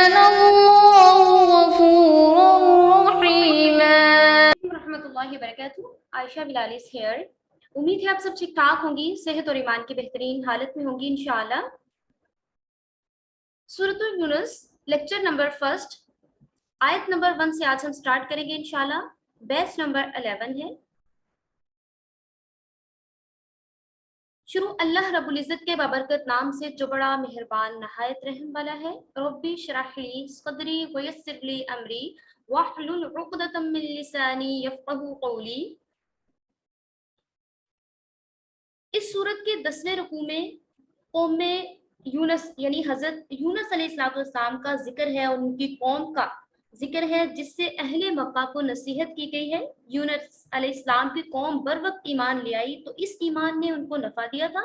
كان الله غفورا رحيما. रहमतुल्लाहि वबरकातुहू। Ayesha Bilal is here. उम्मीद है आप सब ठीक ठाक होंगी, सेहत और ईमान की बेहतरीन हालत में होंगी इंशाअल्लाह। सूरतुल यूनुस लेक्चर नंबर फर्स्ट आयत नंबर 1 से आज हम स्टार्ट करेंगे इंशाअल्लाह। बैच नंबर 11 है। शुरू अल्लाह रब्बुल इज़्ज़त के बाबरकत नाम से जो बड़ा मेहरबान नहायत रहम वाला है। रब्बी शरह ली सदरी व यस्सिर ली अमरी वहलुल उक़दतम मिन लिसानी यफ़क़हू क़ौली। इस सूरत के 10वें रुकू में कौम यूनस यानी हजरत यूनस अलैहिस्सलाम का जिक्र है और उनकी कौम का जिक्र है, जिससे अहले मक्का को नसीहत की गई है। यूनस अलैहिस्सलाम की कौम बर वक्त ईमान ले आई तो इस ईमान ने उनको नफा दिया था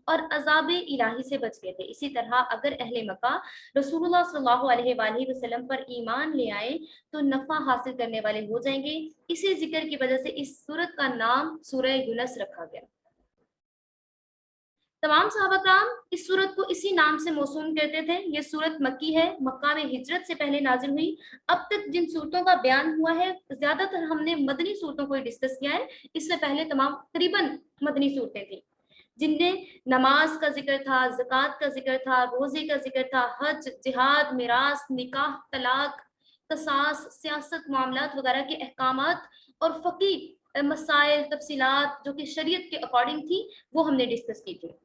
और अजाब इलाही से बच गए थे। इसी तरह अगर अहले मक्का रसूलुल्लाह सल्लल्लाहु अलैहि वसल्लम पर ईमान ले आए तो नफा हासिल करने वाले हो जाएंगे। इसी जिक्र की वजह से इस सूरत का नाम सूरह यूनस रखा गया। तमाम सहाबाकाम इस सूरत को इसी नाम से मौसूम करते थे। ये सूरत मक्की है, मक्का में हिजरत से पहले नाजिल हुई। अब तक जिन सूरतों का बयान हुआ है ज्यादातर हमने मदनी सूरतों को डिस्कस किया है। इससे पहले तमाम तकरीबन मदनी सूरतें थी जिनमें नमाज का जिक्र था, ज़कात का जिक्र था, रोजे का जिक्र था, हज, जिहाद, मिरास, निकाह, तलाक, कसास, सियासत, मामलात वगैरह के अहकामात और फ़क़ी मसाइल तफसीलात जो कि शरीयत के अकॉर्डिंग थी वो हमने डिस्कस की थी।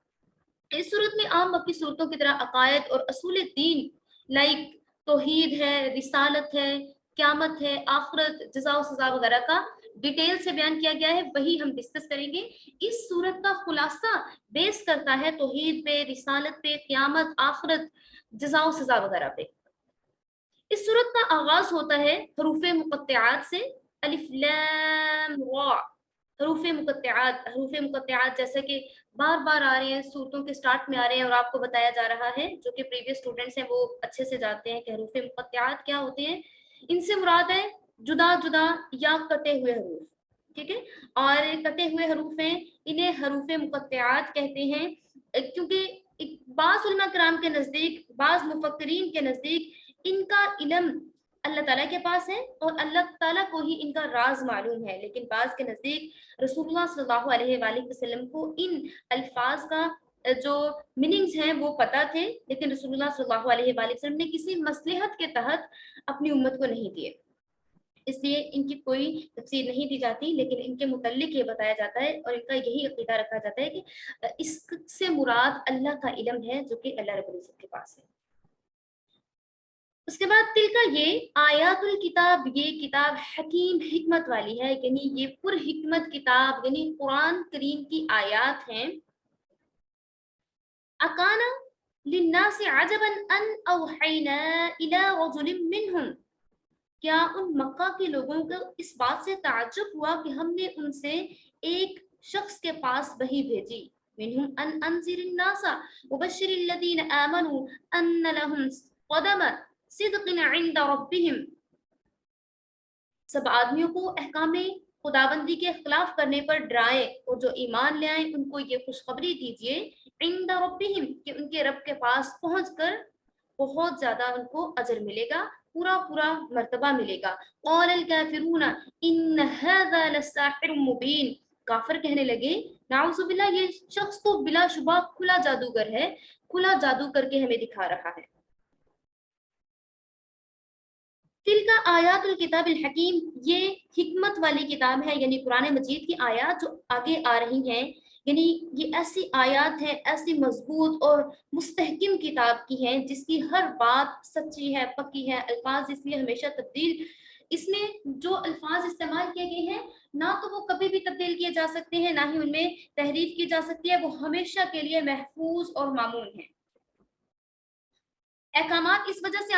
इस सूरत में आम मक्की सूरतों की तरह अकायद और असूल दीन लाइक तौहीद है, रिसालत है, क़यामत है, आखिरत, जज़ा और सज़ा वगैरह का डिटेल से बयान किया गया है, वही हम डिस्कस करेंगे। इस सूरत का खुलासा बेस करता है तौहीद पे, रिसालत पे, क़यामत, आखिरत, जज़ा और सज़ा वगैरह पे। इस सूरत का आगाज होता है हरूफ मुक़त्तिआत से, अलिफ लाम रा। हरूफ मुक़त्तिआत जैसे कि बार बार आ रहे हैं, सूरतों के स्टार्ट में आ रहे हैं और आपको बताया जा रहा है, जो कि प्रीवियस स्टूडेंट्स हैं वो अच्छे से जानते हैं कि हरूफ मुक़त्तिआत क्या होते हैं। इनसे मुराद है जुदा जुदा या कटे हुए हरूफ, ठीक है। और कटे हुए हरूफ हैं, इन्हें हरूफ मुक़त्तिआत कहते हैं, क्योंकि बाज़ उलमा किराम के नज़दीक, बाज़ मुफक्किरीन के नज़दीक इनका इल्म अल्लाह ताला के पास है और अल्लाह ताला को ही इनका राज मालूम है। लेकिन बाज़ के नज़दीक रसूलुल्लाह सल्लल्लाहु अलैहि वसल्लम को इन अल्फाज का जो मीनिंग्स हैं वो पता थे, लेकिन रसूलुल्लाह सल्लल्लाहु अलैहि वसल्लम ने किसी मसलहत के तहत अपनी उम्मत को नहीं दिए, इसलिए इनकी कोई तफसीर नहीं दी जाती। लेकिन इनके मुतल्लिक ये बताया जाता है और इनका यही अकीदा रखा जाता है कि इससे मुराद अल्लाह का इल्म है जो कि अल्लाह रब्बुल इज्जत के पास है। उसके बाद तिल का ये आयातुल किताब, ये किताब हकीम हिकमत वाली है, यानी ये पुर हिकमत किताब यानी कुरान करीम की आयात हैं। अकाना लिन्नासि अजबन अन औहैना इला रजुलिन मिनहुम। क्या उन मक्का के लोगों को इस बात से ताज्जुब हुआ कि हमने उनसे एक शख्स के पास वही भेजी। मिनहुम अन अंजिरिन नासा वबश्शिरिल लदीन आमनु अन्न लहुम क़दम सिद्क़िन इंद रब्बिहिम। सब आदमियों को अहकामे खुदाबंदी के खिलाफ करने पर डराए और जो ईमान ले आए उनको ये खुशखबरी दीजिए इंद रब्बिहिम कि उनके रब के पास पहुंचकर बहुत ज्यादा उनको अजर मिलेगा, पूरा पूरा मर्तबा मिलेगा। क़ालल काफ़िरून इन हाज़ा लसाहिरुम मुबीन। काफिर कहने लगे नाउज़ुबिल्लाह, ये शख्स तो बिलाशुबा खुला जादूगर है, खुला जादू करके हमें दिखा रहा है। तिलका आयातुल किताबिल हकीम, ये हिकमत वाली किताब है, यानी कुरान मजीद की आयात जो आगे आ रही हैं, यानी ये ऐसी आयात है, ऐसी मजबूत और मुस्तहकिम किताब की हैं जिसकी हर बात सच्ची है, पक्की है। अल्फाज इसलिए हमेशा तब्दील, इसमें जो अल्फाज इस्तेमाल किए गए हैं ना तो वो कभी भी तब्दील किए जा सकते हैं, ना ही उनमें तहरीफ की जा सकती है, वो हमेशा के लिए महफूज और मामून है। अहकामात इस वजह से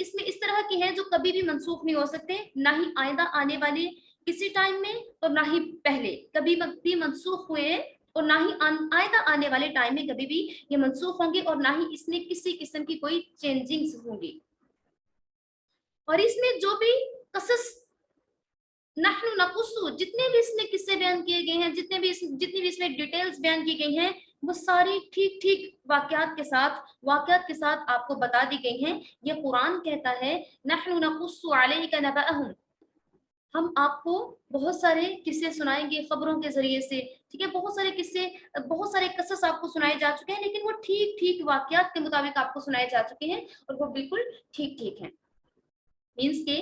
इसमें इस तरह के हैं जो कभी भी मनसूख नहीं हो सकते, ना ही आइंदा आने वाले किसी टाइम में और ना ही पहले कभी भी मनसूख हुए हैं और ना ही आइंदा आने वाले टाइम में कभी भी ये मनसूख होंगे और ना ही इसमें किसी किस्म की कोई चेंजिंग्स होंगी। और इसमें जो भी कसस नहनु नकुस्सु, जितने भी इसमें किस्से बयान किए गए हैं, जितनी भी इसमें डिटेल्स बयान की गई हैं, वो सारी ठीक ठीक वाकयात के साथ आपको बता दी गई हैं। ये कुरान कहता है नहनु नकुस्सु अलैका नबअहुम, हम आपको बहुत सारे किस्से सुनाएंगे खबरों के जरिए से, ठीक है, बहुत सारे किस्से, बहुत सारे कसस आपको सुनाए जा चुके हैं, लेकिन वो ठीक ठीक वाकयात के मुताबिक आपको सुनाए जा चुके हैं और वो बिल्कुल ठीक ठीक हैं। मीन्स के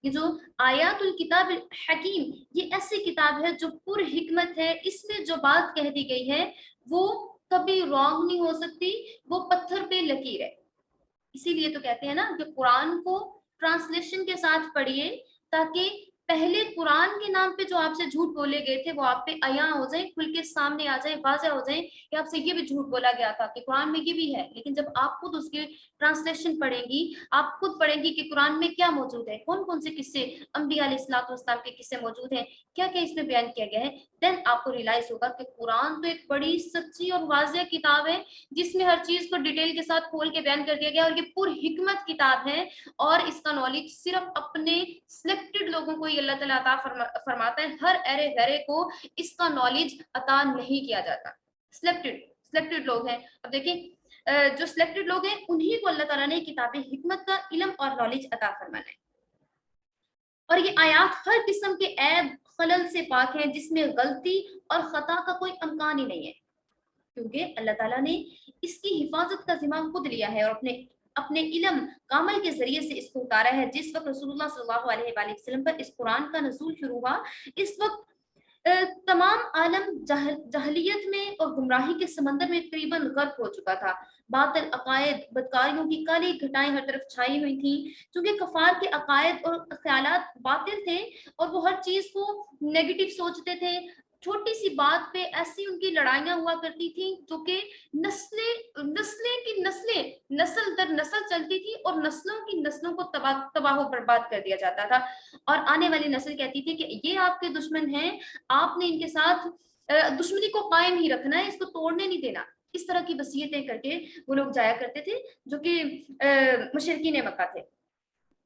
ये जो आयातुल किताब हकीम, ये ऐसी किताब है जो पुर हिकमत है, इसमें जो बात कह दी गई है वो कभी रॉन्ग नहीं हो सकती, वो पत्थर पे लकीर है। इसीलिए तो कहते हैं ना कि कुरान को ट्रांसलेशन के साथ पढ़िए, ताकि पहले कुरान के नाम पे जो आपसे झूठ बोले गए थे वो आप पे अया हो जाए, खुल के सामने आ जाए, वाज़ेह हो जाए कि आपसे ये भी झूठ बोला गया था कि कुरान में ये भी है। लेकिन जब आप खुद उसकी ट्रांसलेशन पढ़ेंगी, आप खुद पढ़ेंगी कि कुरान में क्या मौजूद है, कौन कौन से किस्से अंबिया अलैहिस्सलातु वस्सलाम के किस्से मौजूद हैं, क्या क्या इसमें बयान किया गया है, देन आपको रियलाइज होगा कि कुरान तो एक बड़ी सच्ची और वाज़ेह किताब है, जिसमें हर चीज को डिटेल के साथ खोल के बयान कर दिया गया, और ये पूरी हिकमत किताब है। और इसका नॉलेज सिर्फ अपने सिलेक्टेड लोगों को ही अल्लाह ताला अता फरमाता है, हर अरे गरे को इसका नॉलेज अता नहीं किया जाता। सिलेक्टेड लोग हैं। अब देखिए जो सिलेक्टेड लोग हैं उन्हीं को अल्लाह ताला ने किताब हिकमत का इल्म और नॉलेज अता फरमाना है। और ये आयात हर किस्म के ऐब खलल से पाक हैं, जिसमें गलती और खता का कोई इम्कान ही नहीं है, क्योंकि अल्लाह ताला ने इसकी हिफाजत का जिम्मा खुद लिया है और अपने अपने इल्म कामल के जरिए से इसको उतारा है। जिस वक्त रसूलुल्लाह सल्लल्लाहु अलैहि वसल्लम पर इस कुरान का नज़ूल शुरू हुआ, इस वक्त तमाम आलम जहलियत में और गुमराही के समंदर में करीबन गर्क हो चुका था। बातिल अकायद, बदकारियों की काली घटाएं हर तरफ छाई हुई थी, क्योंकि कफार के अकायद और ख्यालात बातिल थे और वो हर चीज को नेगेटिव सोचते थे। छोटी सी बात पे ऐसी उनकी लड़ाइयां हुआ करती थी जो कि नस्लें नस्लें की नस्लें, नस्ल दर नस्ल चलती थी और नस्लों की नस्लों को तबाह बर्बाद कर दिया जाता था। और आने वाली नस्ल कहती थी कि ये आपके दुश्मन हैं, आपने इनके साथ दुश्मनी को कायम ही रखना है, इसको तोड़ने नहीं देना। इस तरह की वसीयतें करके वो लोग जाया करते थे, जो कि मुशरिकीन मक्का थे।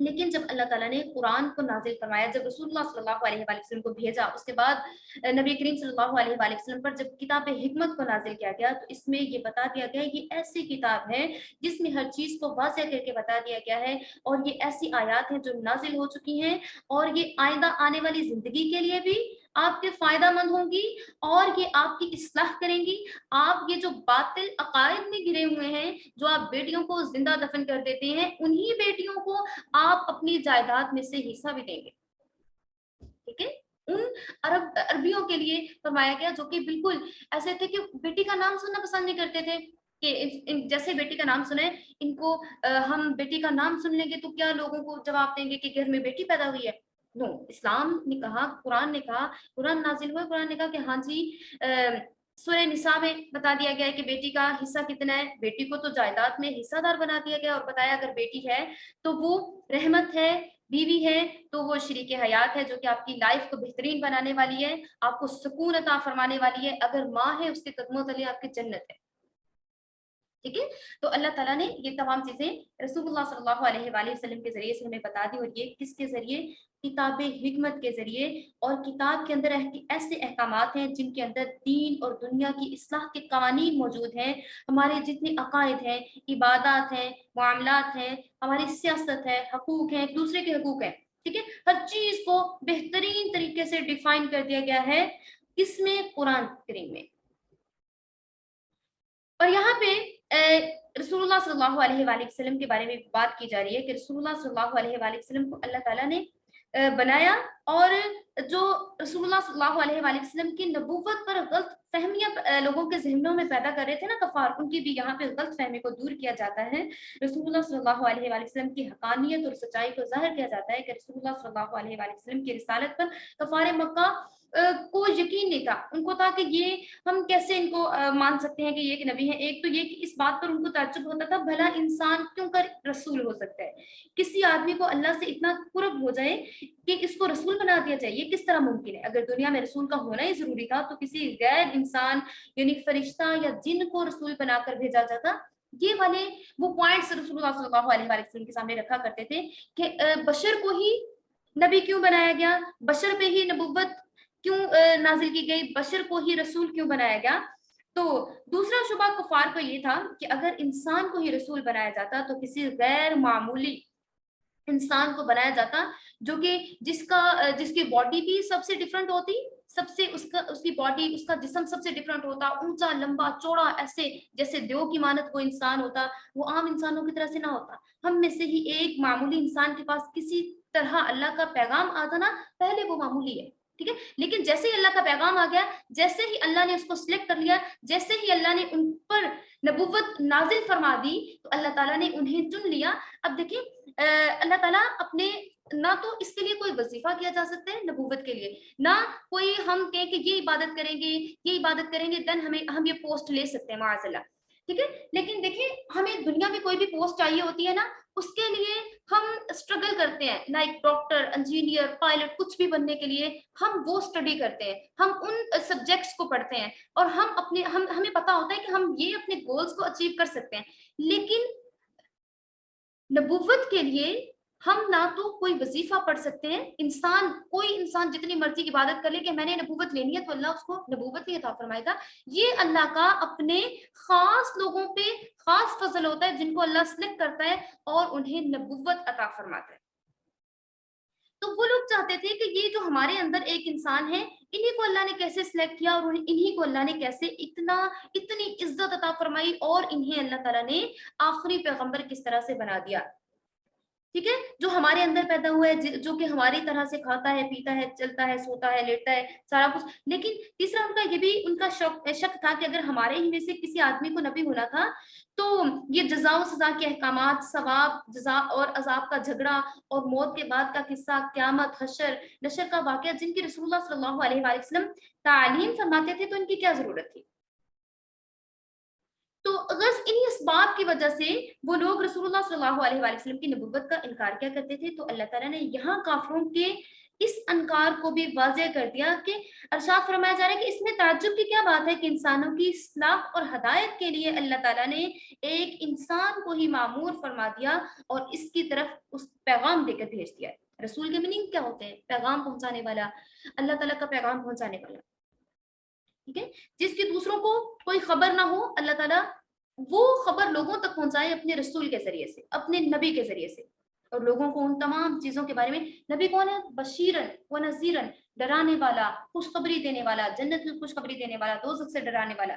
लेकिन जब अल्लाह ताला ने कुरान को नाजिल फरमाया, जब रसूलुल्लाह सल्लल्लाहु अलैहि वसल्लम को भेजा, उसके बाद नबी करीम सल्लल्लाहु अलैहि वसल्लम पर जब किताब हिकमत को नाजिल किया गया, तो इसमें ये बता दिया गया ये ऐसी किताब है जिसमें हर चीज को वाज़ेह करके बता दिया गया है, और ये ऐसी आयात हैं जो नाजिल हो चुकी हैं और ये आइंदा आने वाली जिंदगी के लिए भी आपके फायदा मंद होंगी और ये आपकी इस्लाह करेंगी। आप ये जो बातिल अकायद में गिरे हुए हैं, जो आप बेटियों को जिंदा दफन कर देते हैं, उन्हीं बेटियों को आप अपनी जायदाद में से हिस्सा भी देंगे, ठीक है। उन अरबियों के लिए फरमाया गया जो कि बिल्कुल ऐसे थे कि बेटी का नाम सुनना पसंद नहीं करते थे, कि जैसे बेटी का नाम सुने इनको हम बेटी का नाम सुन लेंगे तो क्या लोगों को जवाब देंगे कि घर में बेटी पैदा हुई है। नो, इस्लाम ने कहा, कुरान ने कहा, कुरान नाजिल हुआ, कुरान ने कहा कि हाँ जी, सूरह निसा में बता दिया गया है कि बेटी का हिस्सा कितना है, बेटी को तो जायदाद में हिस्सादार बना दिया गया और बताया अगर बेटी है तो वो रहमत है, बीवी है तो वो शरीके हयात है, जो कि आपकी लाइफ को बेहतरीन बनाने वाली है, आपको सुकून अता फरमाने वाली है, अगर माँ है उसके कदमों तले आपकी जन्नत है, ठीक है। तो अल्लाह ताला ने ये तमाम चीजें रसूलुल्लाह सल्लल्लाहु अलैहि वसल्लम के जरिए से हमें बता दी, और ये किसके जरिए, किताब हिकमत के जरिए। और किताब के अंदर ऐसे अहकामात हैं जिनके अंदर दीन और दुनिया की इस्लाह के कवानीन मौजूद हैं, हमारे जितने अकायद हैं, इबादत हैं, मामलात हैं, हमारी सियासत है, हकूक हैं, एक दूसरे के हकूक हैं, ठीक है, हर चीज को बेहतरीन तरीके से डिफाइन कर दिया गया है किसमें, कुरान करीम में। और यहाँ पे रसूलुल्लाह सल्लल्लाहु अलैहि वसल्लम के बारे में बात की जा रही है कि रसूलुल्लाह सल्लल्लाहु अलैहि वसल्लम को अल्लाह ताला ने बनाया, और जो रसूलुल्लाह सल्लल्लाहु अलैहि वसल्लम की नबूवत पर गलत फहमियां लोगों के जहनों में पैदा कर रहे थे ना कफार, उनकी भी यहाँ पे गलत फहमी को दूर किया जाता है। रसूलुल्लाह सल्लल्लाहु अलैहि वसल्लम की हकानियत और सच्चाई को जाहिर किया जाता है कि रसूलुल्लाह सल्लल्लाहु अलैहि वसल्लम की रिसालत पर कफार मक्का को यकीन नहीं था, उनको था कि ये हम कैसे इनको मान सकते हैं कि ये एक नबी है। एक तो ये कि इस बात पर उनको ताज्जुब होता था, भला इंसान क्यों कर रसूल हो सकता है, किसी आदमी को अल्लाह से इतना कुर्ब हो जाए कि इसको रसूल बना दिया जाए, ये किस तरह मुमकिन है। अगर दुनिया में रसूल का होना ही जरूरी था तो किसी गैर इंसान यानी फरिश्ता या जिन को रसूल बनाकर भेजा जाता। ये वाले वो पॉइंट्स रसूलुल्लाह सल्लल्लाहु अलैहि वसल्लम के सामने रखा करते थे कि बशर को ही नबी क्यों बनाया गया, बशर पे ही नबुव्वत क्यों नाजिल की गई, बशर को ही रसूल क्यों बनाया गया। تو दूसरा शुबा कुफार को ये था कि अगर इंसान को ही रसूल बनाया जाता तो किसी गैर मामूली इंसान को बनाया जाता, जो कि जिसकी बॉडी भी सबसे डिफरेंट होती, सबसे उसकी बॉडी, उसका जिस्म सबसे डिफरेंट होता, ऊंचा लंबा चौड़ा, ऐसे जैसे देव की मानत कोई इंसान होता, वो आम इंसानों की तरह से ना होता। हम में से ही एक मामूली इंसान के पास किसी तरह अल्लाह का पैगाम आता ना, पहले वो मामूली है, ठीक है। लेकिन जैसे ही अल्लाह का पैगाम आ गया, जैसे ही अल्लाह ने उसको सिलेक्ट कर लिया, जैसे ही अल्लाह ने उन पर नबूवत नाजिल फरमा दी, तो अल्लाह ताला ने उन्हें चुन लिया। अब देखिए, अल्लाह ताला अपने, ना तो इसके लिए कोई वजीफा किया जा सकता है नबूवत के लिए, ना कोई हम कहें कि ये इबादत करेंगे देन हम ये पोस्ट ले सकते हैं माअज़ल्लाह, ठीक है। लेकिन देखिए, हमें दुनिया में कोई भी पोस्ट चाहिए होती है ना, उसके लिए हम स्ट्रगल करते हैं, लाइक डॉक्टर, इंजीनियर, पायलट, कुछ भी बनने के लिए हम वो स्टडी करते हैं, हम उन सब्जेक्ट्स को पढ़ते हैं, और हम हमें पता होता है कि हम ये अपने गोल्स को अचीव कर सकते हैं। लेकिन नबूवत के लिए हम ना तो कोई वजीफा पढ़ सकते हैं, कोई इंसान जितनी मर्जी इबादत कर ले कि मैंने नबूवत लेनी है, तो अल्लाह उसको नबूवत नहीं अता फरमाएगा। ये अल्लाह का अपने खास लोगों पे खास फजल होता है, जिनको अल्लाह सिलेक्ट करता है और उन्हें नबूवत अता फरमाता है। तो वो लोग चाहते थे कि ये जो हमारे अंदर एक इंसान है, इन्हीं को अल्लाह ने कैसे सिलेक्ट किया, और इन्हीं को अल्लाह ने कैसे इतनी इज्जत अता फरमाई, और इन्हें अल्लाह ताला ने आखिरी पैगंबर किस तरह से बना दिया, ठीक है। जो हमारे अंदर पैदा हुआ है, जो कि हमारी तरह से खाता है, पीता है, चलता है, सोता है, लेटता है, सारा कुछ। लेकिन तीसरा उनका ये भी उनका शक था कि अगर हमारे ही में से किसी आदमी को नबी होना था, तो ये जजा और सजा के अहकामात, सवाब, जजा और अजाब का झगड़ा, और मौत के बाद का किस्सा, क़यामत, हशर, नशर का वाकया, जिनकी रसूलुल्लाह सल्लल्लाहु अलैहि वसल्लम तालीम फरमाते थे, तो इनकी क्या जरूरत थी। तो अगर इन्हीं असबाब की वजह से वो लोग रसूलुल्लाह सल्लल्लाहु अलैहि वसल्लम की नबुव्वत का इनकार क्या करते थे, तो अल्लाह ताला ने यहाँ काफिरों के इस इनकार को भी वाज़ेह कर दिया कि अरशाद फरमाया जा रहा है कि इसमें ताज्जुब की क्या बात है कि इंसानों की इस्लाह और हदायत के लिए अल्लाह ताला ने एक इंसान को ही मामूर फरमा दिया और इसकी तरफ उस पैगाम देकर भेज दिया है। रसूल के मीनिंग क्या होते हैं? पैगाम पहुंचाने वाला, अल्लाह ताला का पैगाम पहुंचाने वाला, ठीक है। जिसकी दूसरों को कोई खबर ना हो, अल्लाह ताला वो खबर लोगों तक पहुंचाए अपने रसूल के जरिए से, अपने नबी के जरिए से, और लोगों को उन तमाम चीजों के बारे में। नबी कौन है? बशीरन व नजीरन, डराने वाला, खुशखबरी देने वाला, जन्नत की खुशखबरी देने वाला, दोज़ख से डराने वाला।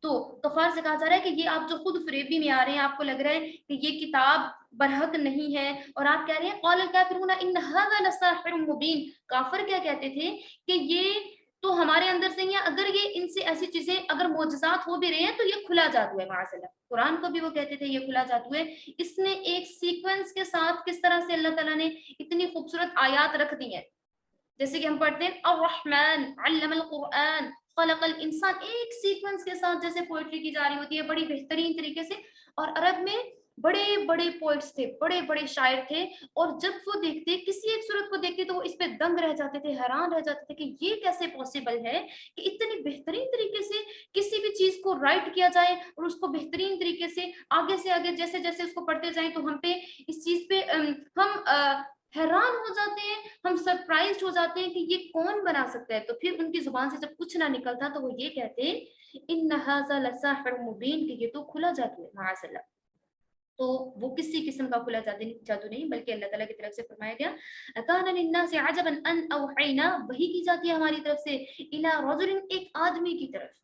तो कफार से कहा जा रहा है कि ये आप जो खुद फरेबी में आ रहे हैं, आपको लग रहा है कि ये किताब बरहक नहीं है, और आप कह रहे हैं क़ाल अल काफ़िरून इन हाज़ा लसाहिरुम मुबीन। काफिर क्या कहते थे कि ये तो हमारे अंदर से ही है, अगर ये इनसे ऐसी चीजें अगर मोजज़ात हो भी रहे हैं, तो ये खुला जादू है माअज़ल्लाह। कुरान को भी वो कहते थे ये खुला जादू है। इसने एक सीक्वेंस के साथ किस तरह से अल्लाह ताला ने इतनी खूबसूरत आयात रख दी हैं, जैसे कि हम पढ़ते हैं अर्रहमान अल्लमल कुरआन खलकल इंसान, एक सीक्वेंस के साथ जैसे पोएट्री की जा रही होती है बड़ी बेहतरीन तरीके से। और अरब में बड़े बड़े पोइट्स थे, बड़े बड़े शायर थे, और जब वो देखते, किसी एक सूरत को देखते, तो वो इस पे दंग रह जाते थे, हैरान रह जाते थे कि ये कैसे पॉसिबल है कि इतनी बेहतरीन तरीके से किसी भी चीज को राइट किया जाए, और उसको बेहतरीन तरीके से आगे जैसे जैसे उसको पढ़ते जाएं, तो हम पे इस चीज पे हम हैरान हो जाते हैं, हम सरप्राइज हो जाते हैं कि ये कौन बना सकता है। तो फिर उनकी जुबान से जब कुछ ना निकलता, तो वो ये कहते इन हाज़ा लसाहिरुम मुबीन, कि ये तो खुला जादू है माअज़ल्लाह। तो वो किसी किस्म का खुला जादू नहीं, बल्कि अल्लाह ताला की तरफ से फरमाया गया, अकान लिन्नासि अजबन अन औहैना, वही की जाती है हमारी तरफ से, इला रजुलिन, एक आदमी की तरफ,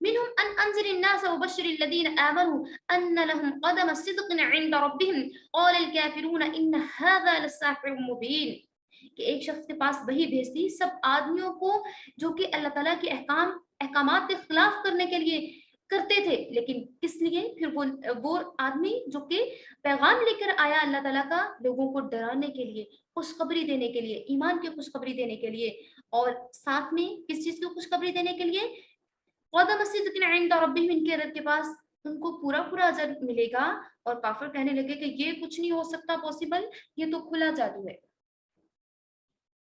मिनहुम अन अंज़िरिन नास व बश्शिरिल लदीन आमनू अन्न लहुम क़दम सिद्क़िन इंद रब्बिहिम क़ालल काफ़िरून इन हाज़ा लसाहिरुम मुबीन। कि एक शख्स के पास वही भेजती सब आदमियों को, जो कि अल्लाह ताला के अहकामात के खिलाफ करने के लिए करते थे, लेकिन किस लिए? फिर वो आदमी जो कि पैगाम लेकर आया अल्लाह ताला का, लोगों को डराने के लिए, खुशखबरी देने के लिए, ईमान की खुशखबरी देने के लिए, और साथ में किस चीज की खुशखबरी देने के लिए? क़दम सिद्क़िन इंद रब्बिहिम, इनके रब के पास उनको पूरा पूरा अजर मिलेगा। और काफिर कहने लगे कि ये कुछ नहीं हो सकता पॉसिबल, ये तो खुला जादू है,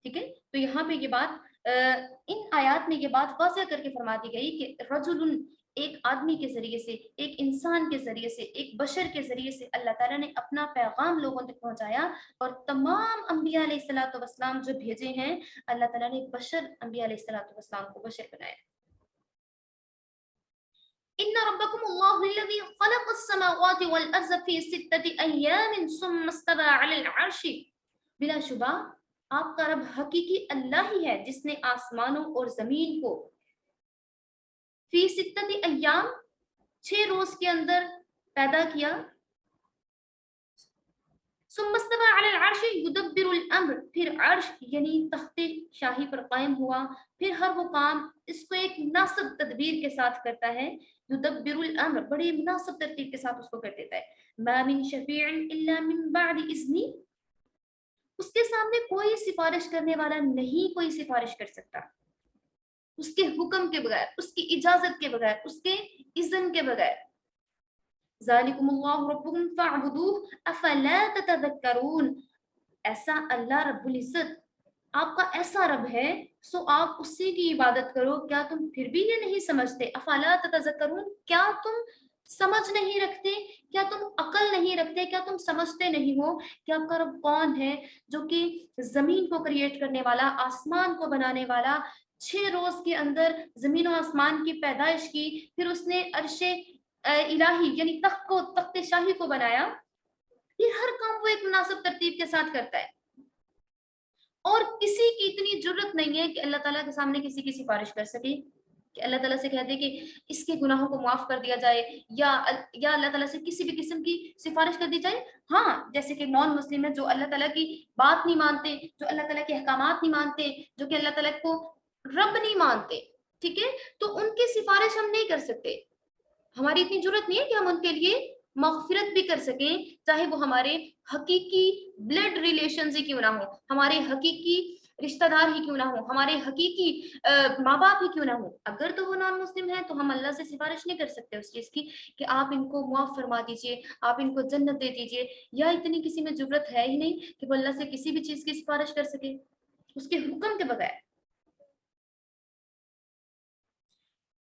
ठीक है। तो यहाँ पे ये बात इन आयात में ये बात वाज़ह करके फरमा दी गई कि रजुलुन, एक आदमी के जरिए से, एक इंसान के जरिए से, एक बशर के जरिए से अल्लाह ताला ने अपना पैगाम लोगों तक पहुंचाया। और तमाम अंबिया अलैहिस्सलातु वस्सलाम जो भेजे हैं, अल्लाह ताला ने बशर अंबिया अलैहिस्सलातु वस्सलाम को बशर बनाया। इन्ना रब्बकुमुल्लाहु अल्लज़ी खलक़स समावाति वल अर्ज़ फ़ी सित्तति अय्यामिन सुम्मा इस्तवा अलल अर्श। बिला शुबा आपका रब हकीकी अल्लाह ही है जिसने आसमानों और जमीन को फी सित्तति अय्याम 6 रोज के अंदर पैदा किया। सुम्मा इस्तवा अलल अर्श युदब्बिरुल अम्र, फिर अर्श यानी तख्ते शाही पर कायम हुआ, फिर हर वो काम इसको एक मुनासिब तदबीर के साथ करता है। युदब्बिरुल अम्र, बड़ी मुनासिब तरतीब के साथ उसको कर देता है। मा मिन शफीइन इल्ला मिन बादि इज़्नी, उसके सामने कोई सिफारिश करने वाला नहीं कोई सिफारिश कर सकता उसके हुक्म के बगैर, उसकी इजाजत के बगैर, उसके इज़्न के बगैर। ज़ालिकुमुल्लाहु रब्बुकुम फ़अबुदूह अफ़ला ततज़क्करून, ऐसा अल्लाह रब्बुल इज़्ज़त आपका ऐसा रब है, सो आप उसी की इबादत करो। क्या तुम फिर भी ये नहीं समझते? अफ़ला ततज़क्करून, क्या तुम समझ नहीं रखते? क्या तुम अकल नहीं रखते? क्या तुम समझते नहीं हो कि आपका रब कौन है, जो कि जमीन को क्रिएट करने वाला, आसमान को बनाने वाला, 6 रोज के अंदर जमीन और आसमान की पैदाइश की, फिर उसने अर्शे इलाही यानी तख्ते शाही को बनाया। ये हर काम वो एक मुनासिब तरतीब के साथ करता है और किसी की इतनी जरूरत नहीं है कि अल्लाह ताला के सामने किसी की सिफारिश कर सके, कि अल्लाह ताला से कह दे कि इसके गुनाहों को माफ कर दिया जाए, या अल्लाह ताला से किसी भी किस्म की सिफारिश कर दी जाए। हाँ, जैसे कि नॉन मुस्लिम है जो अल्लाह ताला की बात नहीं मानते, जो अल्लाह ताला के अहकामात नहीं मानते, जो कि अल्लाह ताला को रब नहीं मानते, ठीक है, तो उनकी सिफारिश हम नहीं कर सकते। हमारी इतनी जरूरत नहीं है कि हम उनके लिए मगफिरत भी कर सकें, चाहे वो हमारे हकीकी ब्लड रिलेशन से क्यों ना हो, हमारे हकीकी रिश्तेदार ही क्यों ना हो, हमारे हकीकी माँ बाप ही क्यों ना हो। अगर तो वो नॉन मुस्लिम है तो हम अल्लाह से सिफारिश नहीं कर सकते उस चीज की कि आप इनको मुआफ फरमा दीजिए, आप इनको जन्नत दे दीजिए, या इतनी किसी में जरूरत है ही नहीं कि वो अल्लाह से किसी भी चीज की सिफारिश कर सके उसके हुक्म के बगैर।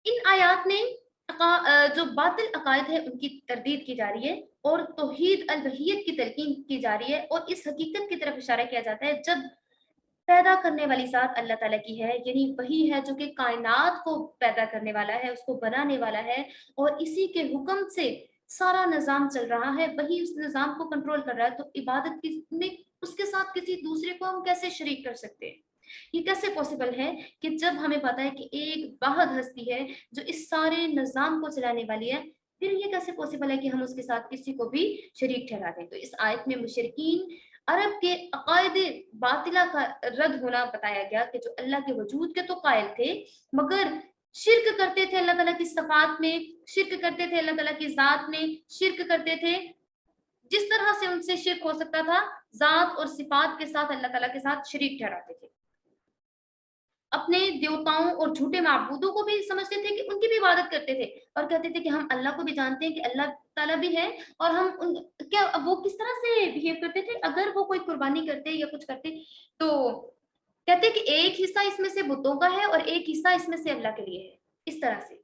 इन आयात में जो बातिल अकायद है उनकी तरदीद की जा रही है और तौहीद अल-वहियत की तलकीन की जा रही है, और इस हकीकत की तरफ इशारा किया जाता है जब पैदा करने वाली ज़ात अल्लाह ताला की है, यानी वही है जो कि कायनात को पैदा करने वाला है, उसको बनाने वाला है, और इसी के हुक्म से सारा निज़ाम चल रहा है, वही उस निज़ाम को कंट्रोल कर रहा है। तो इबादत की में उसके साथ किसी दूसरे को हम कैसे शरीक कर सकते हैं? ये कैसे पॉसिबल है कि जब हमें पता है कि एक वाहिद हस्ती है जो इस सारे निज़ाम को चलाने वाली है, फिर ये कैसे पॉसिबल है कि हम उसके साथ किसी को भी शरीक ठहरा दें? तो इस आयत में मुशरिकीन अरब के अकायदे बातिला का रद्द होना बताया गया कि जो अल्लाह के वजूद के तो कायल थे, मगर शिर्क करते थे अल्लाह ताला की सफात में, शिर्क करते थे अल्लाह ताला की ज़ात में, शिर्क करते थे जिस तरह से उनसे शिर्क हो सकता था, ज़ात और सिफात के साथ अल्लाह ताला के साथ शरीक ठहराते थे। अपने देवताओं और झूठे माबूदों को भी समझते थे कि उनकी भी इबादत करते थे, और कहते थे कि हम अल्लाह को भी जानते हैं कि अल्लाह ताला भी है, और हम उन क्या वो किस तरह से बिहेव करते थे अगर वो कोई कुर्बानी करते या कुछ करते, तो कहते कि एक हिस्सा इसमें से बुतों का है और एक हिस्सा इसमें से अल्लाह के लिए है। इस तरह से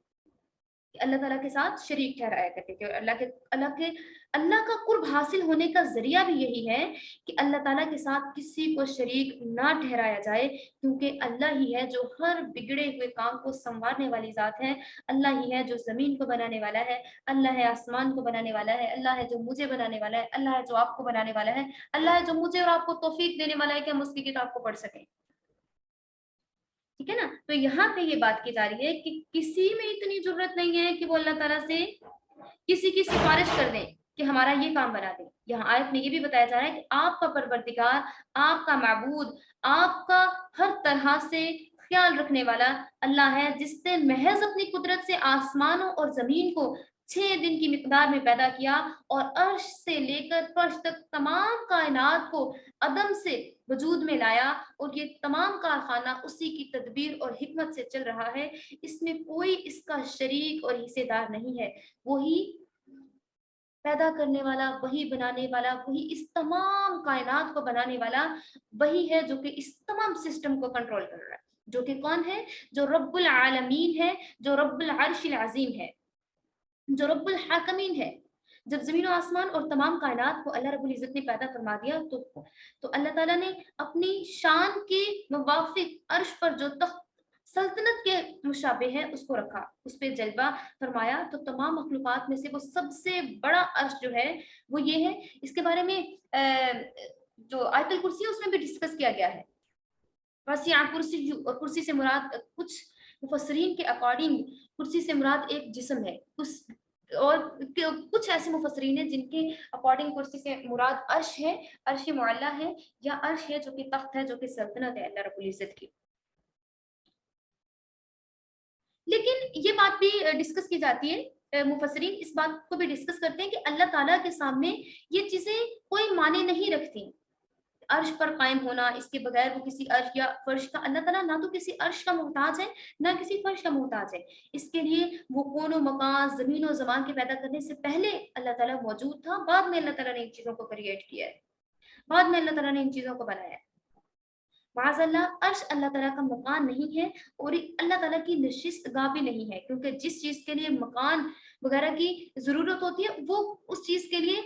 अल्लाह ताला के साथ शरीक ठहराया करते थे, और अल्लाह का कुर्ब हासिल होने का जरिया भी यही है कि अल्लाह ताला के साथ किसी को शरीक ना ठहराया जाए, क्योंकि अल्लाह ही है जो हर बिगड़े हुए काम को संवारने वाली जात है। अल्लाह ही है जो जमीन को बनाने वाला है, अल्लाह है आसमान को बनाने वाला है, अल्लाह है जो मुझे बनाने वाला है, अल्लाह है जो आपको बनाने वाला है, अल्लाह है जो मुझे और आपको तौफीक देने वाला है कि हम उसकी किताब को पढ़ सकें। ठीक है ना? तो यहाँ पे ये बात की जा रही है कि किसी में इतनी जरूरत नहीं है कि वो अल्लाह ताला से किसी की सिफारिश कर दें कि हमारा ये काम बना दे। यहाँ आयत में ये भी बताया जा रहा है कि आपका परवरदिगार, आपका माबूद, आपका हर तरह से ख्याल रखने वाला अल्लाह है, जिसने महज अपनी कुदरत से आसमानों और जमीन को 6 दिन की मिकदार में पैदा किया, और अर्श से लेकर फर्श तक तमाम कायनात को अदम से वजूद में लाया, और ये तमाम कारखाना उसी की तदबीर और हिकमत से चल रहा है। इसमें कोई इसका शरीक और हिस्सेदार नहीं है। वही पैदा करने वाला, वही बनाने वाला, वही इस तमाम कायनात को बनाने वाला, वही है जो कि इस तमाम सिस्टम को कंट्रोल कर रहा है, जो कि कौन है? जो रब्बुल आलमीन है, जो रब्बुल अर्शिल अजीम है, जो रब्बुल हाकमीन है। जब जमीन और आसमान और तमाम कायनात को अल्लाह रब्बुल इज्जत ने पैदा फरमा दिया, तो अल्लाह ताला ने अपनी शान के मुवाफिक अर्श पर जो तख्त सल्तनत के मुशाबे है उसको रखा, उस पे जलवा फरमाया। तो तमाम मखलूकात में से वो सबसे बड़ा अर्श जो है वो ये है। इसके बारे में जो आयतुल कुर्सी है उसमें भी डिस्कस किया गया है। वसिया कुर्सी, और कुर्सी से मुराद कुछ मुफस्सरीन के अकॉर्डिंग कुर्सी से मुराद एक जिस्म है, और कुछ ऐसे मुफस्सरीन हैं जिनके अकॉर्डिंग कुर्सी से मुराद अर्श है, अर्श मुअल्ला है, या अर्श है जो कि तख्त है, जो कि सल्तनत है अल्लाह रब्बुल इज्जत की। लेकिन ये बात भी डिस्कस की जाती है, मुफस्सरीन इस बात को भी डिस्कस करते हैं कि अल्लाह ताला के सामने ये चीजें कोई माने नहीं रखती। अर्श पर कायम होना, इसके बगैर वो किसी अर्श या फर्श का, अल्लाह ताला ना तो किसी अर्श का मोहताज है ना किसी फर्श का मोहताज है। इसके लिए वो कौनो मकान जमीन और जमान के पैदा करने से पहले अल्लाह ताला मौजूद था, बाद में अल्लाह ताला ने इन चीजों को क्रिएट किया है, बाद में अल्लाह ताला ने इन चीजों को बनाया है। माज़अल्लाह अर्श अल्लाह ताला का मकान नहीं है और अल्लाह ताला की नशिस्तगाह भी नहीं है, क्योंकि जिस चीज के लिए मकान वगैरह की जरूरत होती है वो उस चीज के लिए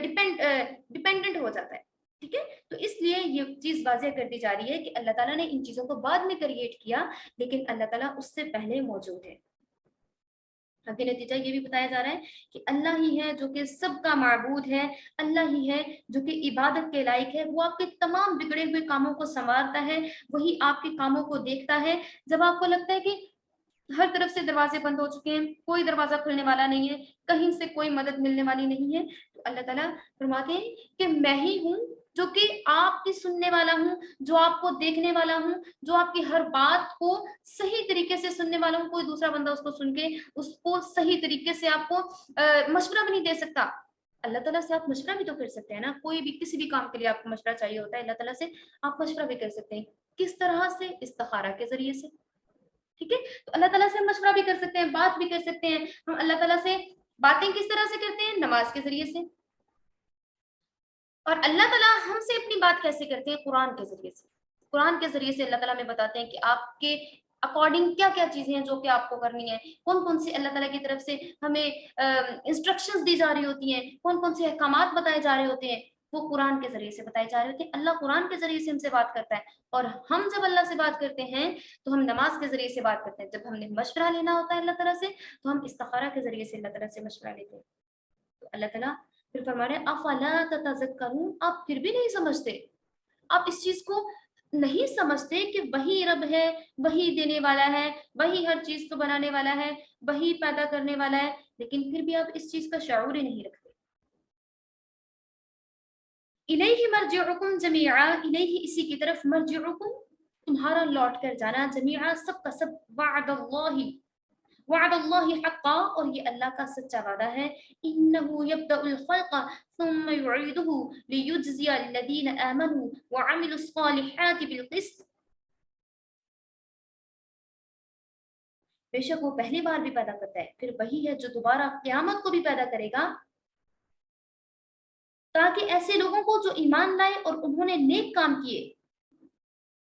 डिपेंडेंट हो जाता है। ठीक है, तो इसलिए ये चीज वाज़ेह कर दी जा रही है कि अल्लाह ताला ने इन चीजों को बाद में क्रिएट किया, लेकिन अल्लाह ताला उससे पहले मौजूद है। आगे नतीजा ये भी बताया जा रहा है कि अल्लाह ही है जो कि सबका माबूद है, अल्लाह ही है जो कि इबादत के लायक है। वो आपके तमाम बिगड़े हुए कामों को संवारता है, वही आपके कामों को देखता है। जब आपको लगता है कि हर तरफ से दरवाजे बंद हो चुके हैं, कोई दरवाजा खुलने वाला नहीं है, कहीं से कोई मदद मिलने वाली नहीं है, तो अल्लाह ताला फरमाते हैं कि मैं ही हूँ जो कि आपकी सुनने वाला हूँ, जो आपको देखने वाला हूँ, जो आपकी हर बात को सही तरीके से सुनने वाला हूँ। कोई दूसरा बंदा उसको सुन के उसको सही तरीके से आपको मशवरा भी नहीं दे सकता। अल्लाह ताला से आप मशवरा भी तो कर सकते हैं ना, कोई भी किसी भी काम के लिए आपको मशवरा चाहिए होता है, अल्लाह ताला से आप मशवरा भी कर सकते हैं। किस तरह से? इस्तिखारा के जरिए से। ठीक है, तो अल्लाह ताला से हम मशवरा भी कर सकते हैं, बात भी कर सकते हैं। हम अल्लाह ताला से बातें किस तरह से करते हैं? नमाज के जरिए से। और अल्लाह ताला हमसे अपनी बात कैसे करते हैं? कुरान के जरिए से। कुरान के जरिए से अल्लाह ताला हमें बताते हैं कि आपके अकॉर्डिंग क्या क्या चीजें हैं जो कि आपको करनी है, कौन कौन सी अल्लाह ताला की तरफ से हमें इंस्ट्रक्शंस दी जा रही होती हैं, कौन कौन से अहकामात बताए जा रहे होते हैं, वो कुरान के जरिए से बताए जा रहे होते हैं। अल्लाह कुरान के जरिए से हमसे बात करता है, और हम जब अल्लाह से बात करते हैं तो हम नमाज के जरिए से बात करते हैं। जब हमने मशवरा लेना होता है अल्लाह ताला से, तो हम इस्तिखारा के जरिए से अल्लाह ताला से मशवरा लेते हैं। तो अल्लाह ताला फिर फरमा रहे हैं, अफला ततज़क्करून, आप फिर भी नहीं समझते, आप इस चीज को नहीं समझते कि वही रब है, वही देने वाला है, वही हर चीज को बनाने वाला है, वही पैदा करने वाला है, लेकिन फिर भी आप इस चीज का शऊर ही नहीं रखते। इलैहि मरजिउकुम जमीआ, इलैहि इसी की तरफ, मरजिउकुम तुम्हारा लौट कर जाना, जमीआ सब का सब, वअदल्लाहि, वअदल्लाहि हक्का, और ये अल्लाह का सच्चा वादा है। इन्नहु यब्दउल खल्क़ सुम्मा युईदुहु लियुज्जिया अल्लज़ीना आमनू वअमिलुस सालिहाति बिल क़िस्त, बेशक वो पहली बार भी पैदा करता है, फिर वही है जो दोबारा क़यामत को भी पैदा करेगा, ताकि ऐसे लोगों को जो ईमान लाए और उन्होंने नेक काम किए,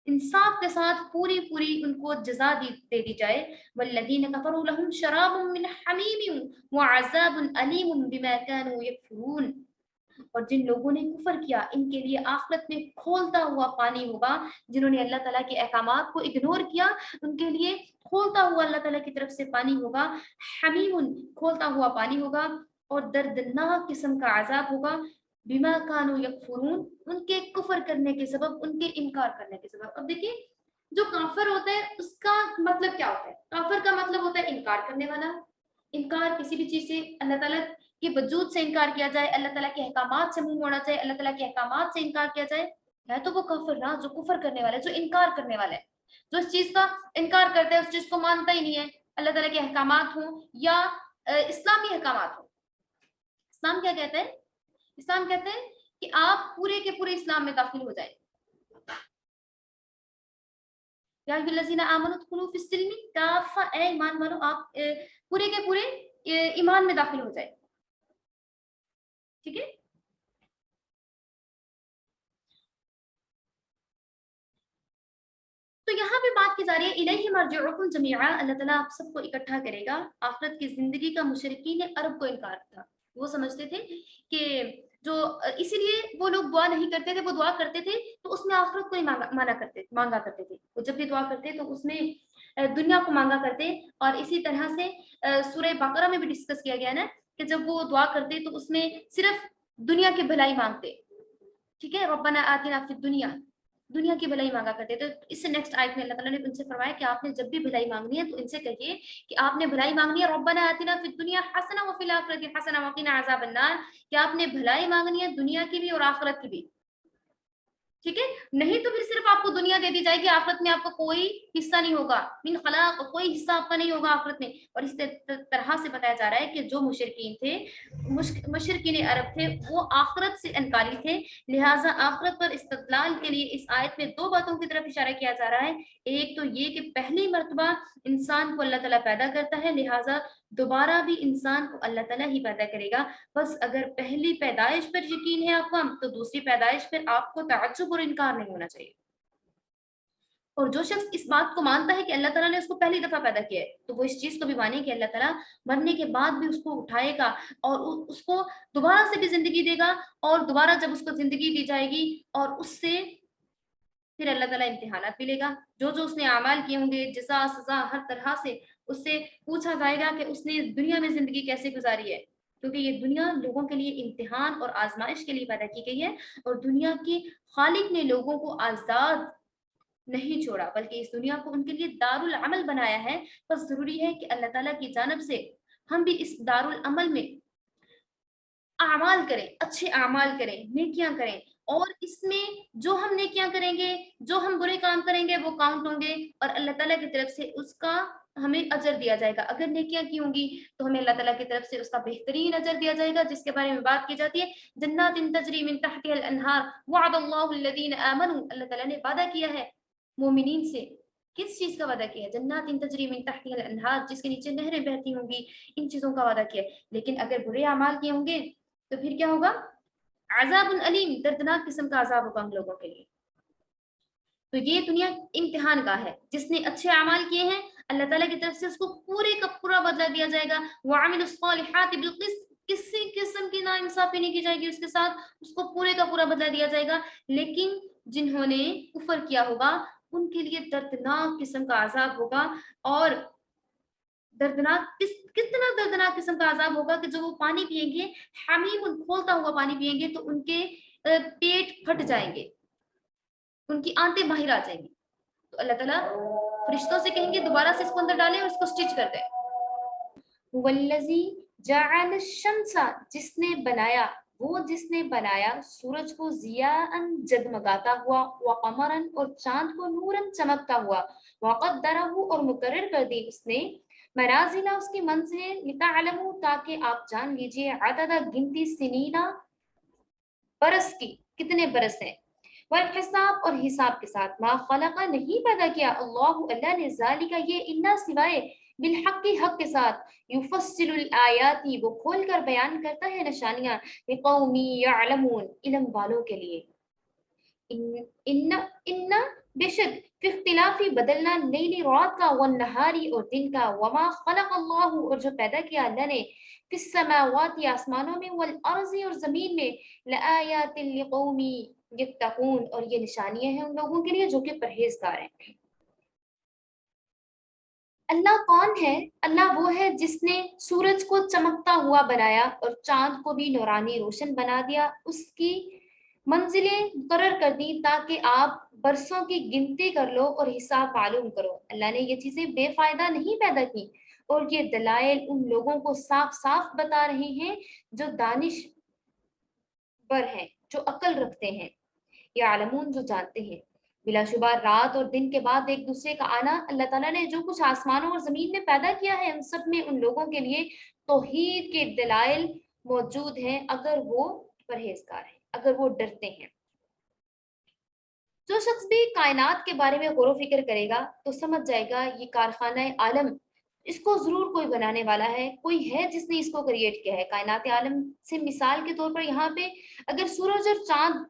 इंसाफ के साथ पूरी पूरी उनको जजा दे दी जाए। वल्लज़ीना कफरू लहुम शराबुम मिन हमीमिम व अज़ाबुन अलीमुम बिमा कानू यकफुरून, और जिन लोगों ने कुफर किया इनके लिए आखिरत में खोलता हुआ पानी होगा। जिन्होंने अल्लाह ताला के अहकामात को इग्नोर किया, उनके लिए खोलता हुआ अल्लाह ताला की तरफ से पानी होगा। हमीमुन, खोलता हुआ पानी होगा, और दर्दनाक किस्म का अजाब होगा। बिमा कानू यकफुरून, उनके कुफर करने के सबब, उनके इनकार करने के सबब। अब देखिए, जो काफिर होता है उसका मतलब क्या होता है? काफिर का मतलब होता है इनकार करने वाला। इनकार किसी भी चीज से, अल्लाह ताला के वजूद से इनकार किया जाए, अल्लाह ताला के अहकामात से मुंह मोड़ा जाए, अल्लाह ताला के अहकामात से इनकार किया जाए, है तो वो काफिर ना, जो कुफर करने वाला है, जो इनकार करने वाला है, जो इस चीज का इनकार करता है, उस चीज को मानता ही नहीं है, अल्लाह ताला के अहकामात हो या इस्लामी अहकामात हो। इस्लाम क्या कहता है? इस्लाम कहते हैं कि आप पूरे के पूरे इस्लाम में दाखिल हो जाए। या अय्युहल्लज़ीना आमनू उदखुलू फिस्सिल्मी काफ़ा, ए ईमान वालो आप पूरे के पूरे ईमान में दाखिल हो जाए। ठीक है, तो यहाँ पे बात की जा रही है इलैहि मरजिउकुम जमीआ, अल्लाह ताला आप सबको इकट्ठा करेगा। आखिरत की जिंदगी का मुशरिकीन अरब को इनकार था, वो समझते थे कि जो इसीलिए वो लोग दुआ नहीं करते थे, वो दुआ करते थे तो उसमें आखिरत को ही मांगा करते थे। वो जब भी दुआ करते तो उसमें दुनिया को मांगा करते। और इसी तरह से सूरह बकरा में भी डिस्कस किया गया ना कि जब वो दुआ करते तो उसमें सिर्फ दुनिया की भलाई मांगते, ठीक है, रब्बना आतिना फिद दुनिया की भलाई मांगा करते। तो इससे नेक्स्ट आयत में अल्लाह ताला ने उनसे फरमाया कि आपने जब भी भलाई मांगनी है तो इनसे कहिए कि आपने भलाई मांगनी है, रब्बना आतिना फिद दुनिया हसना व फिल आखिरति हसना व क़िना अज़ाबन नार, कि आपने भलाई मांगनी है दुनिया की भी और आखिरत की भी, ठीक है। नहीं तो फिर सिर्फ आपको दुनिया दे दी जाएगी, आखिरत में आपका कोई हिस्सा नहीं होगा, मिन खलाक, कोई हिस्सा आपका नहीं होगा आखिरत में। और इस तरह से बताया जा रहा है कि जो मुशरिकीन थे, मुशरिकीन अरब थे, वो आखिरत से इनकारी थे, लिहाजा आखिरत पर इस्तदलाल के लिए इस आयत में दो बातों की तरफ इशारा किया जा रहा है। एक तो ये कि पहली मर्तबा इंसान को अल्लाह ताला पैदा करता है, लिहाजा दोबारा भी इंसान को अल्लाह ताला ही पैदा करेगा। बस अगर पहली पैदाइश पर यकीन है आपको, तो दूसरी पैदाइश पर आपको ताज्जुब और इनकार नहीं होना चाहिए। और जो शख्स इस बात को मानता है कि अल्लाह ताला ने उसको पहली दफा पैदा किया है, तो वो इस चीज को भी माने कि अल्लाह ताला मरने के बाद भी उसको उठाएगा और उसको दोबारा से भी जिंदगी देगा, और दोबारा जब उसको जिंदगी दी जाएगी और उससे फिर अल्लाह ताला इम्तिहानात भी लेगा। जो जो उसने अमाल किए होंगे, जज़ा सज़ा हर तरह से उससे पूछा जाएगा कि उसने दुनिया में जिंदगी कैसे गुजारी है, क्योंकि ये दुनिया लोगों के लिए इम्तिहान और आजमाइश के लिए पैदा की गई है। और दुनिया के खालिक ने लोगों को आजाद नहीं छोड़ा, बल्कि इस दुनिया को उनके लिए दारुल अमल बनाया है। बस जरूरी है कि अल्लाह ताला की जानब से हम भी इस दारुल अमल में अमाल करें, अच्छे अमाल करें, नेकियां करें, और इसमें जो हम नेकियां करेंगे, जो हम बुरे काम करेंगे वो काउंट होंगे, और अल्लाह ताला की तरफ से उसका हमें अजर दिया जाएगा। अगर नेकियां की होंगी तो हमें अल्लाह ताला की तरफ से उसका बेहतरीन अजर दिया जाएगा, जिसके बारे में बात की जाती है, जन्नातिन तजरी मिन तहतिहल अन्हार वअदल्लाहु अल्लज़ीना आमनू, अल्लाह ताला ने वादा किया है मोमिनीन से। किस चीज का वादा किया है? जन्नातिन तजरी मिन तहतिहल अन्हार, जिसके नीचे नहरें बहती होंगी, इन चीजों का वादा किया है। लेकिन अगर बुरे अमाल किए होंगे तो फिर क्या होगा? अज़ाबुन अलीम, दर्दनाक किस्म का अजाब होगा हम लोगों के लिए। तो ये दुनिया इम्तिहान का है। जिसने अच्छे अमाल किए हैं, अल्लाह ताला की तरफ से उसको पूरे का पूरा बदला दिया जाएगा। वअमिलुस सालिहाति बिल क़िस्त, किसी किस्म की नाइंसाफी नहीं की जाएगी उसके साथ, उसको पूरे का पूरा बदला दिया जाएगा। लेकिन जिन्होंने कुफर किया होगा उनके लिए दर्दनाक किस्म का अजाब होगा। और कितना दर्दनाक किस्म का अजाब होगा कि जो वो पानी पिएंगे, हमीम, खोलता हुआ पानी पिएंगे तो उनके पेट फट जाएंगे, उनकी आंतें बाहर आ जाएंगी। तो अल्लाह ताला फरिश्तों से कहेंगे दोबारा से इसको अंदर डालें और इसको स्टिच कर दें। वल्लज़ी जअल शम्सा, जिसने बनाया, वो जिसने बनाया सूरज को ज़ियाअन, जगमगाता हुआ, व कमरन, और चांद को नूरन, चमकता हुआ, व क़द्दरहु, और मुकर्रर कर दी उसने, मनाजिला, उसकी मंजिलें, लितअलमू, ताकि आप जान लीजिए, अदद, गिनती, सिनीना, बरस की, कितने बरस हैं, वल हिसाब, और हिसाब के साथ, मा खलका, नहीं पैदा किया, अल्लाह, अल्लाह ने, ज़ालिका, ये, इन्ना, सिवाय, बिल हक, हक के साथ, युफस्सिलुल आयाती, वो खोल कर बयान करता है निशानियां, लिकौमी यअलमून, इल्म वालों के लिए। इन्ना इन्ना बेशक, फिख्तिलाफी, बदलना, लैली, रात का, वन नहारी, और दिन का, वमा खलक अल्लाहु, और जो पैदा किया अल्लाह ने, फिस समावाती, आसमानों में, वल अर्ज़ी, और जमीन में, लआयातिन लिकौमी यत्तकून, और ये निशानियां हैं उन लोगों के लिए जो कि परहेजगार हैं। अल्लाह कौन है? अल्लाह वो है जिसने सूरज को चमकता हुआ बनाया और चांद को भी नूरानी रोशन बना दिया, उसकी मंजिलें मुकर्रर कर दी ताकि आप बरसों की गिनती कर लो और हिसाब मालूम करो। अल्लाह ने ये चीजें बेफायदा नहीं पैदा की, और ये दलाइल उन लोगों को साफ साफ बता रहे हैं जो दानिश पर हैं, जो अक्ल रखते हैं, या आलमून, जो जानते हैं। बिलाशुबा रात और दिन के बाद एक दूसरे का आना, अल्लाह ताला ने जो कुछ आसमानों और जमीन में पैदा किया है उन सब में उन लोगों के लिए तौहीद के दलाइल मौजूद हैं, अगर वो परहेजगार हैं, अगर वो डरते हैं। जो शख्स भी कायनात के बारे में गौर फिक्र करेगा तो समझ जाएगा ये कारखाना आलम, इसको जरूर कोई बनाने वाला है, कोई है जिसने इसको क्रिएट किया है। कायनात आलम से मिसाल के तौर पर यहाँ पे अगर सूरज और चांद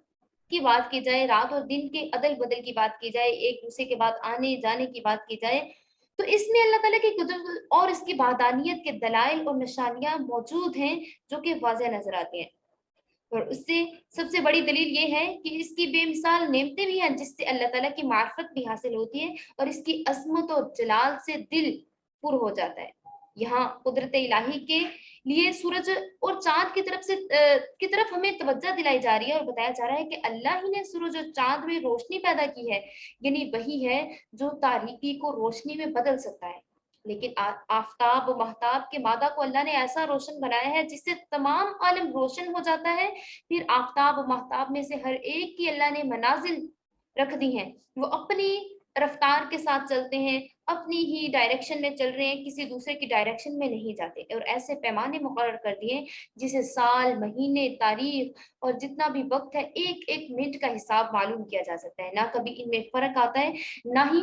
की बात की जाए, रात और दिन के अदल बदल की बात की जाए, एक दूसरे के बाद आने जाने की बात की जाए, तो इसमें अल्लाह ताला की कुदरत और इसकी वहदानियत के दलाइल और निशानियां मौजूद हैं जो कि वाज़ेह नजर आती हैं। اور اس سے سب سے بڑی دلیل یہ ہے کہ اس کی بے مثال نعمتیں بھی ہیں جس سے اللہ تعالیٰ کی معرفت بھی حاصل ہوتی ہے اور اس کی عظمت اور جلال سے دل پر ہو جاتا ہے۔ یہاں قدرت الہی کے لیے سورج اور چاند کی طرف ہمیں توجہ دلائی جا رہی ہے اور بتایا جا رہا ہے کہ اللہ ہی نے سورج اور چاند میں روشنی پیدا کی ہے، یعنی وہی ہے جو تاریکی کو روشنی میں بدل سکتا ہے۔ لیکن آفتاب و مہتاب کے مادہ کو اللہ نے ایسا روشن بنایا ہے جس سے تمام عالم روشن ہو جاتا ہے۔ پھر آفتاب و مہتاب میں سے ہر ایک کی اللہ نے منازل رکھ دی ہیں، وہ اپنی رفتار کے ساتھ چلتے ہیں، اپنی ہی ڈائریکشن میں چل رہے ہیں، کسی دوسرے کی ڈائریکشن میں نہیں جاتے، اور ایسے پیمانے مقرر کر دیے جسے سال، مہینے، تاریخ اور جتنا بھی وقت ہے ایک ایک منٹ کا حساب معلوم کیا جا سکتا ہے۔ نہ کبھی ان میں فرق آتا ہے، نہ ہی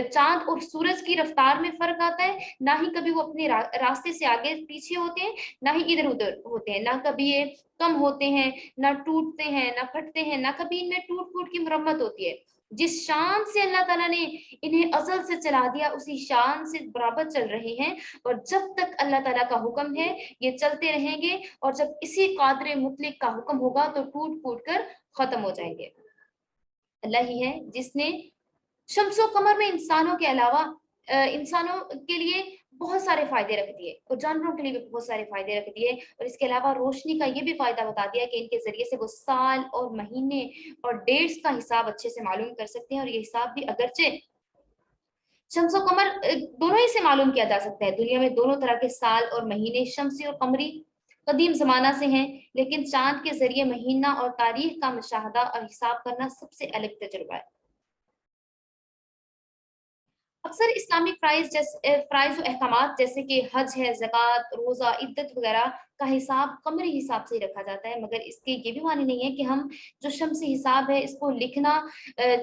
چاند اور سورج کی رفتار میں فرق آتا ہے، نہ ہی کبھی وہ اپنے راستے سے آگے پیچھے ہوتے ہیں، نہ ہی ادھر ادھر ہوتے ہیں، نہ کبھی یہ کم ہوتے ہیں، نہ ٹوٹتے ہیں، نہ پھٹتے ہیں، نہ کبھی ان میں ٹوٹ پھوٹ کی مرمت ہوتی ہے۔ جس شان سے اللہ تعالیٰ نے انہیں ازل سے چلا دیا اسی شان سے برابر چل رہے ہیں، اور جب تک اللہ تعالیٰ کا حکم ہے یہ چلتے رہیں گے، اور جب اسی قادر مطلق کا حکم ہوگا تو ٹوٹ پھوٹ کر ختم ہو جائیں گے۔ اللہ ہی ہے جس نے شمس و قمر میں انسانوں کے علاوہ انسانوں کے لیے بہت سارے فائدے رکھ دیے اور جانوروں کے لیے بھی بہت سارے فائدے رکھ دیے، اور اس کے علاوہ روشنی کا یہ بھی فائدہ بتا دیا کہ ان کے ذریعے سے وہ سال اور مہینے اور ڈیٹس کا حساب اچھے سے معلوم کر سکتے ہیں، اور یہ حساب بھی اگرچہ شمس و قمر دونوں ہی سے معلوم کیا جا سکتا ہے۔ دنیا میں دونوں طرح کے سال اور مہینے شمسی اور قمری قدیم زمانہ سے ہیں، لیکن چاند کے ذریعے مہینہ اور تاریخ کا مشاہدہ اور حساب کرنا سب سے الگ تجربہ ہے۔ اکثر اسلامک فرائض و احکامات جیسے کہ حج ہے، زکوٰۃ، روزہ، عدت وغیرہ کا حساب قمری حساب سے ہی رکھا جاتا ہے، مگر اس کے یہ بھی معنی نہیں ہے کہ ہم جو شمسی حساب ہے اس کو لکھنا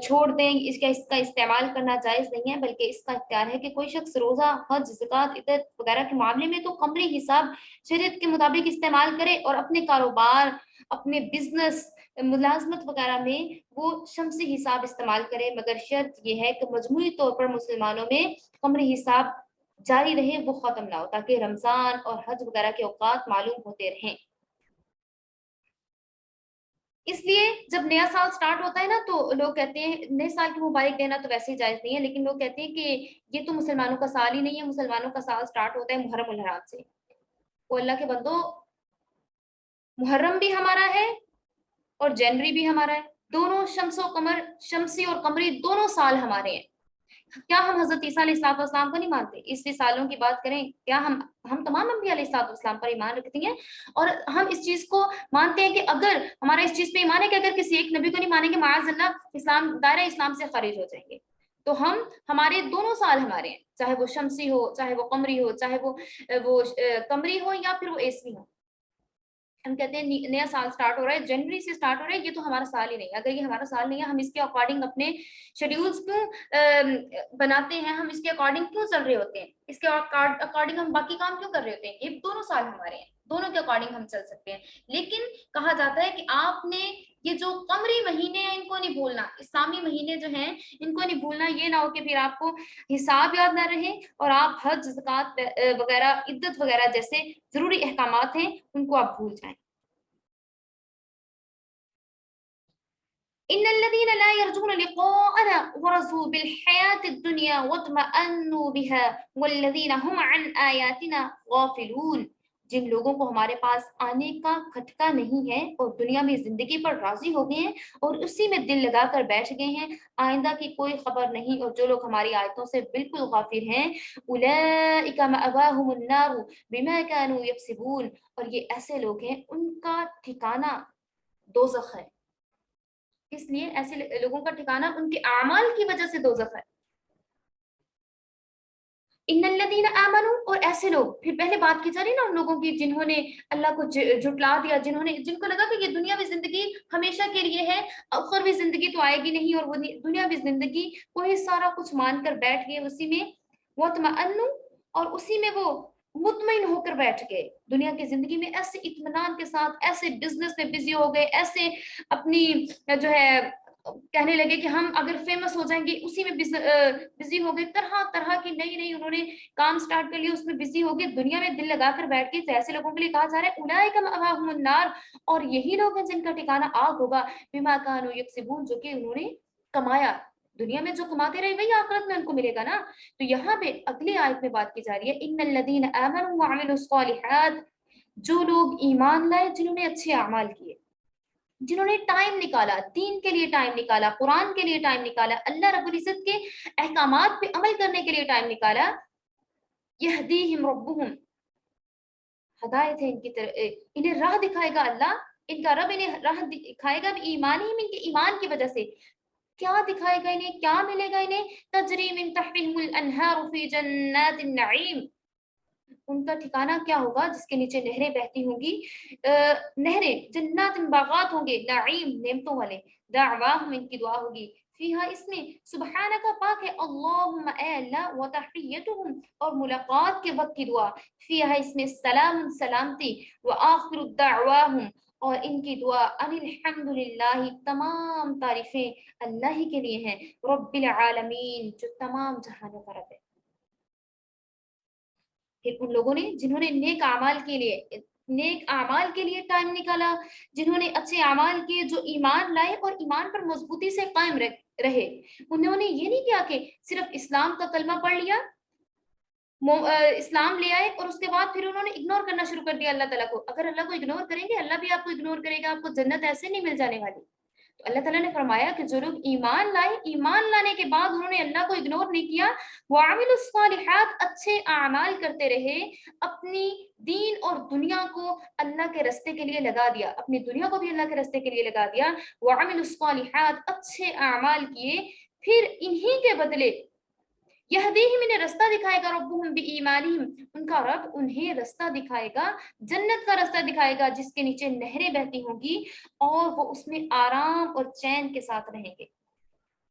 چھوڑ دیں، اس کا استعمال کرنا جائز نہیں ہے، بلکہ اس کا اختیار ہے کہ کوئی شخص روزہ، حج، زکوٰۃ، عدت وغیرہ کے معاملے میں تو قمری حساب شریعت کے مطابق استعمال کرے، اور اپنے کاروبار، اپنے بزنس، ملازمت وغیرہ میں وہ شمسی حساب استعمال کرے، مگر شرط یہ ہے کہ مجموعی طور پر مسلمانوں میں قمری حساب جاری رہے، وہ ختم نہ ہو، تاکہ رمضان اور حج وغیرہ کے اوقات معلوم ہوتے رہیں۔ اس لیے جب نیا سال سٹارٹ ہوتا ہے نا تو لوگ کہتے ہیں نئے سال کی مبارک دینا تو ویسے ہی جائز نہیں ہے، لیکن لوگ کہتے ہیں کہ یہ تو مسلمانوں کا سال ہی نہیں ہے، مسلمانوں کا سال سٹارٹ ہوتا ہے محرم الحرام سے۔ وہ اللہ کے بندو، محرم بھی ہمارا ہے اور جنوری بھی ہمارا ہے، دونوں شمسی اور قمری دونوں سال ہمارے ہیں۔ کیا ہم حضرت عیسیٰ علیہ السلام کو نہیں مانتے؟ عیسوی سالوں کی بات کریں، کیا ہم تمام انبیاء علیہ السلام پر ایمان رکھتی ہیں، اور ہم اس چیز کو مانتے ہیں کہ اگر ہمارا اس چیز پہ ایمان ہے کہ اگر کسی ایک نبی کو نہیں مانیں گے معاذ اللہ دائرہ اسلام سے خارج ہو جائیں گے، تو ہمارے دونوں سال ہمارے ہیں، چاہے وہ شمسی ہو، چاہے وہ قمری ہو، چاہے وہ قمری ہو یا پھر وہ عیسوی ہو۔ ہم کہتے ہیں نیا سال سٹارٹ ہو رہا ہے، جنوری سے سٹارٹ ہو رہا ہے، یہ تو ہمارا سال ہی نہیں ہے۔ اگر یہ ہمارا سال نہیں ہے، ہم اس کے اکارڈنگ اپنے شیڈیولز کیوں بناتے ہیں، ہم اس کے اکارڈنگ کیوں چل رہے ہوتے ہیں، اس کے اکارڈنگ ہم باقی کام کیوں کر رہے ہوتے ہیں؟ یہ دونوں سال ہمارے ہیں، دونوں کے اکارڈنگ ہم چل سکتے ہیں، لیکن کہا جاتا ہے کہ آپ نے یہ جو قمری مہینے ہیں ان کو نہیں بھولنا، اسلامی مہینے جو ہیں ان کو نہیں بھولنا، یہ نہ ہو کہ پھر آپ کو حساب یاد نہ رہے اور آپ حج، زکوٰۃ وغیرہ، عدت وغیرہ جیسے ضروری احکامات ہیں ان کو آپ بھول جائیں۔ إن الذين لا يرجون لقاءنا ورضوا بالحياة الدنيا واطمأنوا بها والذين هم عن آياتنا غافلون، جن لوگوں کو ہمارے پاس آنے کا کھٹکا نہیں ہے اور دنیا میں زندگی پر راضی ہو گئے ہیں اور اسی میں دل لگا کر بیٹھ گئے ہیں، آئندہ کی کوئی خبر نہیں، اور جو لوگ ہماری آیتوں سے بالکل غافل ہیں، أولئك مأواهم النار بما كانوا يكسبون، اور یہ ایسے لوگ ہیں ان کا ٹھکانہ دوزخ ہے، اس لیے ایسے لوگوں کا ٹھکانہ ان کے اعمال کی وجہ سے دوزخ ہے۔ ان الذین آمنوا، اور ایسے لوگ، پھر پہلے بات کی جا رہی نا ان لوگوں کی جنہوں نے اللہ کو جھٹلا دیا، جن کو لگا کہ یہ دنیاوی زندگی ہمیشہ کے لیے ہے، اخروی زندگی تو آئے گی نہیں، اور وہ دنیاوی زندگی کو ہی سارا کچھ مان کر بیٹھ گئے، اسی میں وَاطْمَأَنُّوا، اور اسی میں وہ مطمئن ہو کر بیٹھ گئے، دنیا کی زندگی میں ایسے اطمینان کے ساتھ، ایسے بزنس میں بزی ہو گئے، ایسے اپنی جو ہے کہنے لگے کہ ہم اگر فیمس ہو جائیں گے اسی میں بزی ہو گئے، طرح طرح کی نئی نئی انہوں نے کام سٹارٹ کر لیے، اس میں بزی ہو گئے، دنیا میں دل لگا کر بیٹھ گئے. تو ایسے لوگوں کے لیے کہا جا رہا ہے اولئک مأواہم النار، اور یہی لوگ ہیں جن کا ٹھکانہ آگ ہوگا، بما کانوا یکسبون، جو کہ انہوں نے کمایا. دنیا میں جو کماتے رہے وہی آخرت میں ان کو ملے گا نا. تو یہاں پہ اگلی آیت میں بات کی جا رہی ہے ان الذین آمنوا وعملوا الصالحات، جو لوگ ایمان لائے، جنہوں نے اچھے اعمال کیے، جنہوں نے ٹائم نکالا، دین کے لیے ٹائم نکالا، قرآن کے لیے ٹائم نکالا، اللہ رب العزت کے احکامات پہ عمل کرنے کے لیے ٹائم نکالا. یہدیہم ربہم، ہدایت ہے ان کی طرف، انہیں راہ دکھائے گا اللہ، ان کا رب انہیں راہ دکھائے گا ایمانہم، ان کے ایمان کی وجہ سے. کیا دکھائے گا انہیں، کیا ملے گا انہیں؟ تجری من تحتہم الانہار فی جنات النعیم، ان کا ٹھکانہ کیا ہوگا جس کے نیچے نہریں بہتی ہوں گی، نہریں جنات باغات ہوں گے، نعیم نعمتوں والے. دعواہم، ان کی دعا ہوگی، فیہا اس میں، سبحانک پاک ہے، اللہم اے اللہ، وتحیتہم اور ملاقات کے وقت کی دعا، فیہا اس میں، سلام سلامتی، وآخر دعواہم اور ان کی دعا، ان الحمدللہ تمام تعریفیں اللہ ہی کے لیے ہیں، رب العالمین جو تمام جہانوں کا رب ہے. پھر ان لوگوں نے جنہوں نے نیک اعمال کے لیے ٹائم نکالا، جنہوں نے اچھے اعمال کیے، جو ایمان لائے اور ایمان پر مضبوطی سے قائم رہے. انہوں نے یہ نہیں کیا کہ صرف اسلام کا کلمہ پڑھ لیا، اسلام لے آئے اور اس کے بعد پھر انہوں نے اگنور کرنا شروع کر دیا اللہ تعالیٰ کو. اگر اللہ کو اگنور کریں گے اللہ بھی آپ کو اگنور کرے گا، آپ کو جنت ایسے نہیں مل جانے والی. تو اللہ تعالیٰ نے فرمایا کہ جو لوگ ایمان لائے، ایمان لانے کے بعد انہوں نے اللہ کو اگنور نہیں کیا، وعملوا الصالحات اچھے اعمال کرتے رہے، اپنی دین اور دنیا کو اللہ کے راستے کے لیے لگا دیا، اپنی دنیا کو بھی اللہ کے راستے کے لیے لگا دیا، وعملوا الصالحات اچھے اعمال کیے، پھر انہی کے بدلے یہدیہم انہیں رستہ دکھائے گا، ربہم بایمانہم ان کا رب انہیں رستہ دکھائے گا، جنت کا رستہ دکھائے گا جس کے نیچے نہریں بہتی ہوں گی، اور وہ اس میں آرام اور چین کے ساتھ رہیں گے،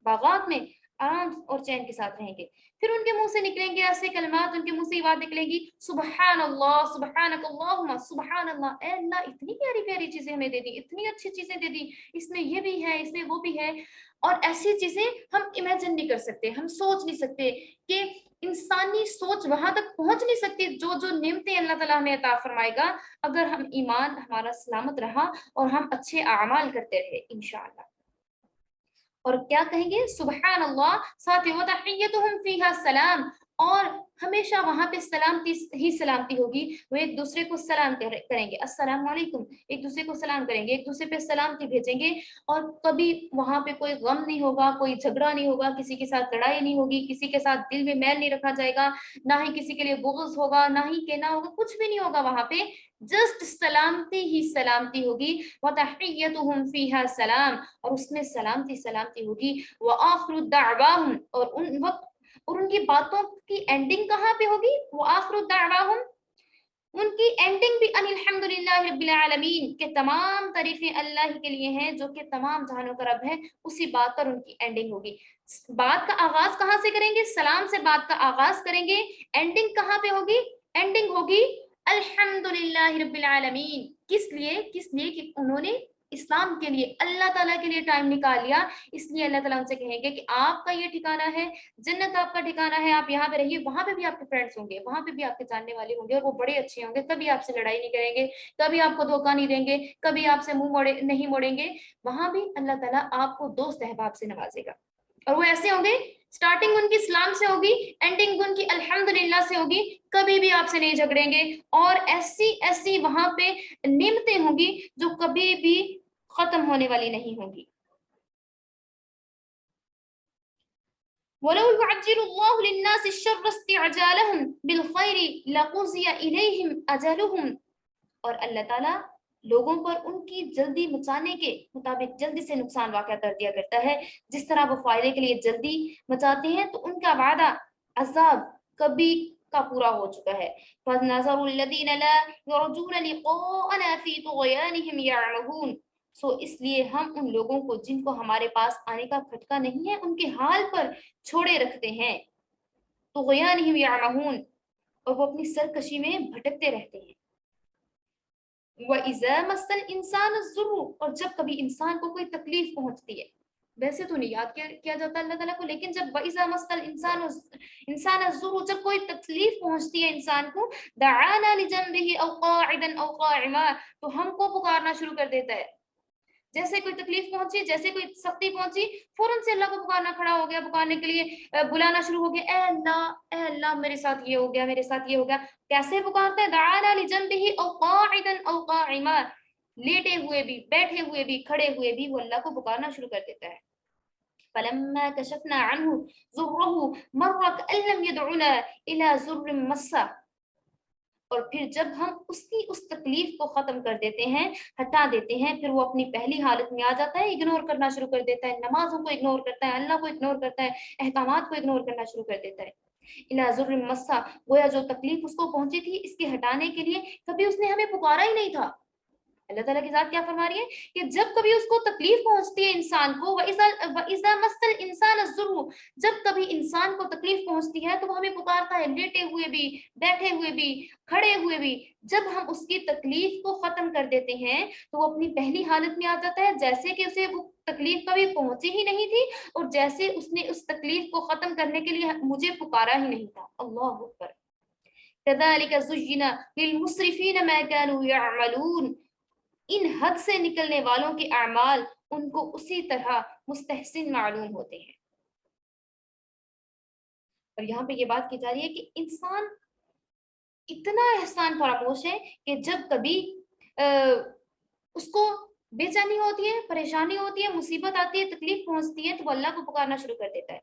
باغات میں آرام اور چین کے ساتھ رہیں گے. پھر ان کے منہ سے نکلیں گے ایسے کلمات، ان کے منہ سے یہ بات نکلے گی، سبحان اللہ، سبحانک اللہم، سبحان اللہ، اے اللہ اتنی پیاری پیاری چیزیں ہمیں دے دی، اتنی اچھی چیزیں دے دی، اس میں یہ بھی ہے، اس میں وہ بھی ہے. اور ایسی چیزیں ہم امیجن نہیں کر سکتے، ہم سوچ نہیں سکتے، کہ انسانی سوچ وہاں تک پہنچ نہیں سکتی جو جو نعمتیں اللہ تعالیٰ ہمیں عطا فرمائے گا اگر ہم ایمان ہمارا سلامت رہا اور ہم اچھے اعمال کرتے رہے انشاءاللہ. اور کیا کہیں گے؟ سبحان اللہ، ساتھ ہی وتحیتہم فیہا سلام، اور ہمیشہ وہاں پہ سلامتی ہی سلامتی ہوگی. وہ ایک دوسرے کو سلام کریں گے، السلام علیکم، ایک دوسرے کو سلام کریں گے، ایک دوسرے پہ سلامتی بھیجیں گے، اور کبھی وہاں پہ کوئی غم نہیں ہوگا، کوئی جھگڑا نہیں ہوگا، کسی کے ساتھ لڑائی نہیں ہوگی، کسی کے ساتھ دل میں میل نہیں رکھا جائے گا، نہ ہی کسی کے لیے بغض ہوگا، نہ ہی کہنا ہوگا، کچھ بھی نہیں ہوگا وہاں پہ، جسٹ سلامتی ہی سلامتی ہوگی. وتحیتہم فیہا سلام، اور اس میں سلامتی سلامتی ہوگی. وآخر دعواہم اور ان کی باتوں کی اینڈنگ کہاں پہ ہوگی؟ وآخر دعواہم، ان کی اینڈنگ بھی ان الحمدللہ رب العالمین، کہ تمام تعریفیں اللہ کے لیے ہیں جو کہ تمام جہانوں کا رب ہے. اسی بات پر ان کی اینڈنگ ہوگی. بات کا آغاز کہاں سے کریں گے؟ سلام سے بات کا آغاز کریں گے، اینڈنگ کہاں پہ ہوگی؟ اینڈنگ ہوگی الحمدللہ رب العالمین. کس لیے کہ انہوں نے اسلام کے لیے، اللہ تعالیٰ کے لیے ٹائم نکال لیا. اس لیے اللہ تعالیٰ ان سے کہیں گے کہ آپ کا یہ ٹھکانہ ہے، جنت آپ کا ٹھکانہ ہے، آپ یہاں پہ رہیے، وہاں پہ بھی آپ کے فرینڈس ہوں گے، وہاں پہ بھی آپ کے جاننے والے ہوں گے، اور وہ بڑے اچھے ہوں گے، کبھی آپ سے لڑائی نہیں کریں گے، کبھی آپ کو دھوکہ نہیں دیں گے، کبھی آپ سے منہ نہیں موڑیں گے. وہاں بھی اللہ تعالیٰ آپ کو دوست احباب سے نوازے گا، اور وہ ایسے ہوں گے، سٹارٹنگ ان کی اسلام سے ہوگی، اینڈنگ ان کی الحمدللہ سے ہوگی، کبھی بھی آپ سے نہیں جھگڑیں گے، اور ایسی وہاں پہ نعمتیں ہوں گی جو کبھی بھی ختم ہونے والی نہیں ہوں گی. وَلَوْ يُعَجِّلُ اللَّهُ لِلنَّاسِ الشَّرَّ اسْتِعْجَالَهُمْ بِالْخَيْرِ لَقُضِيَ إِلَيْهِمْ أَجَلُهُمْ، اور اللہ تعالیٰ لوگوں پر ان کی جلدی مچانے کے مطابق جلدی سے نقصان واقع کر دیا کرتا ہے. جس طرح وہ فائدے کے لیے جلدی مچاتے ہیں تو ان کا وعدہ عذاب کبھی کا پورا ہو چکا ہے. فَنَذَرُ الَّذِينَ لَا يَرْجُونَ لِقَاءَنَا فِي طُغْيَانِهِمْ يَعْمَهُونَ، سو اس لیے ہم ان لوگوں کو جن کو ہمارے پاس آنے کا کھٹکا نہیں ہے ان کے حال پر چھوڑے رکھتے ہیں. طغیانہم یعمہون، اور وہ اپنی سرکشی میں بھٹکتے رہتے ہیں. وَإِذَا مَسَّ الْإِنسَانَ الضُّرُّ، اور جب کبھی انسان کو کوئی تکلیف پہنچتی ہے، वैसे तो नहीं याद किया जाता अल्लाह ताला को, लेकिन जब वइज़ा मस्सल इंसान अज़्ज़ुर, जब कोई तकलीफ पहुंचती है इंसान को, दआना लिजंबिही औ काइदन औ काइमा, तो हमको पुकारना शुरू कर देता है। जैसे कोई तकलीफ पहुंची, जैसे कोई सख्ती पहुंची, फौरन से अल्लाह को पुकारना खड़ा हो गया, पुकारने के लिए बुलाना शुरू हो गया, ए अल्लाह मेरे साथ ये हो गया, मेरे साथ ये हो गया। कैसे पुकारते हैं? दआना लिजंबिही औ काइदन औ काइमा, लेटे हुए भी, बैठे हुए भी, खड़े हुए भी वो अल्लाह को पुकारना शुरू कर देता है। फलम्मा कशफना अन्हु ज़ुर्रहु मर्रा कअन लम यदउना इला ज़ुर्रिन मस्सा, और फिर जब हम उसकी उस तकलीफ को खत्म कर देते हैं, हटा देते हैं, फिर वो अपनी पहली हालत में आ जाता है, इग्नोर करना शुरू कर देता है, नमाजों को इग्नोर करता है, अल्लाह को इग्नोर करता है, अहकामात को इग्नोर करना शुरू कर देता है। इला ज़ुर्रिन मस्सा, गोया जो तकलीफ उसको पहुंची थी, इसके हटाने के लिए कभी उसने हमें पुकारा ही नहीं था। अल्लाह ताला की ज़ात क्या फरमा रही है कि जब कभी उसको तकलीफ पहुंचती है इंसान को, वइज़ा मस्सल इंसान अज़्ज़ुर्रु, जब कभी इंसान को तकलीफ पहुंचती है तो वो हमें पुकारता है, लेटे हुए भी, बैठे हुए भी, खड़े हुए भी। जब हम उसकी तकलीफ को खत्म कर देते हैं तो वो अपनी पहली हालत में आ जाता है, जैसे कि उसे वो तकलीफ कभी पहुंची ही नहीं थी, और जैसे उसने उस तकलीफ को खत्म करने के लिए मुझे पुकारा ही नहीं था। अल्लाह अकबर। कज़ालिका ज़ुय्यिना लिलमुस्रिफीन मा कानू यअमलून, इन हद से निकलने वालों के अमाल उनको उसी तरह मुस्तहसिन मालूम होते हैं। और यहाँ पे ये बात की जा रही है कि इंसान इतना एहसान फरामोश है कि जब कभी अ, उसको बेचैनी होती है, परेशानी होती है, मुसीबत आती है, तकलीफ पहुंचती है, तो वो अल्लाह को पुकारना शुरू कर देता है।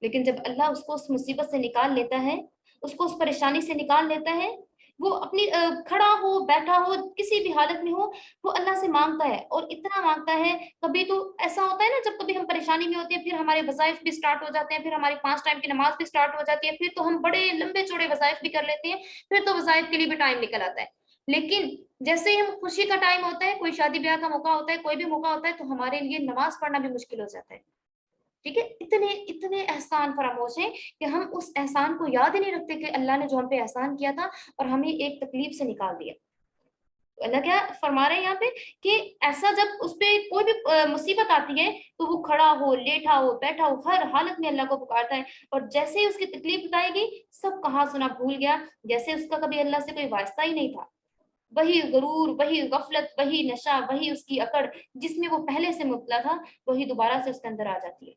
लेकिन जब अल्लाह उसको उस मुसीबत से निकाल लेता है, उसको उस परेशानी से निकाल लेता है, वो अपनी खड़ा हो, बैठा हो, किसी भी हालत में हो, वो अल्लाह से मांगता है, और इतना मांगता है। कभी तो ऐसा होता है ना, जब कभी हम परेशानी में होते हैं, फिर हमारे वज़ाइफ भी स्टार्ट हो जाते हैं, फिर हमारी 5 टाइम की नमाज भी स्टार्ट हो जाती है, फिर तो हम बड़े लंबे चौड़े वज़ाइफ भी कर लेते हैं, फिर तो वज़ाइफ के लिए भी टाइम निकल आता है। लेकिन जैसे ही हम खुशी का टाइम होता है, कोई शादी ब्याह का मौका होता है, कोई भी मौका होता है, तो हमारे लिए नमाज पढ़ना भी मुश्किल हो जाता है। ठीक है? इतने इतने एहसान फरामोश हैं कि हम उस एहसान को याद ही नहीं रखते कि अल्लाह ने जो हम पे एहसान किया था और हमें एक तकलीफ से निकाल दिया। तो अल्लाह क्या फरमा रहे हैं यहाँ पे कि ऐसा जब उस पे कोई भी मुसीबत आती है, तो वो खड़ा हो, लेटा हो, बैठा हो, हर हालत में अल्लाह को पुकारता है, और जैसे ही उसकी तकलीफ बताएगी, सब कहा सुना भूल गया, जैसे उसका कभी अल्लाह से कोई वास्ता ही नहीं था। वही गुरूर, वही गफलत, वही नशा, वही उसकी अकड़, जिसमें वो पहले से मुब्तला था, वही दोबारा से उसके अंदर आ जाती है।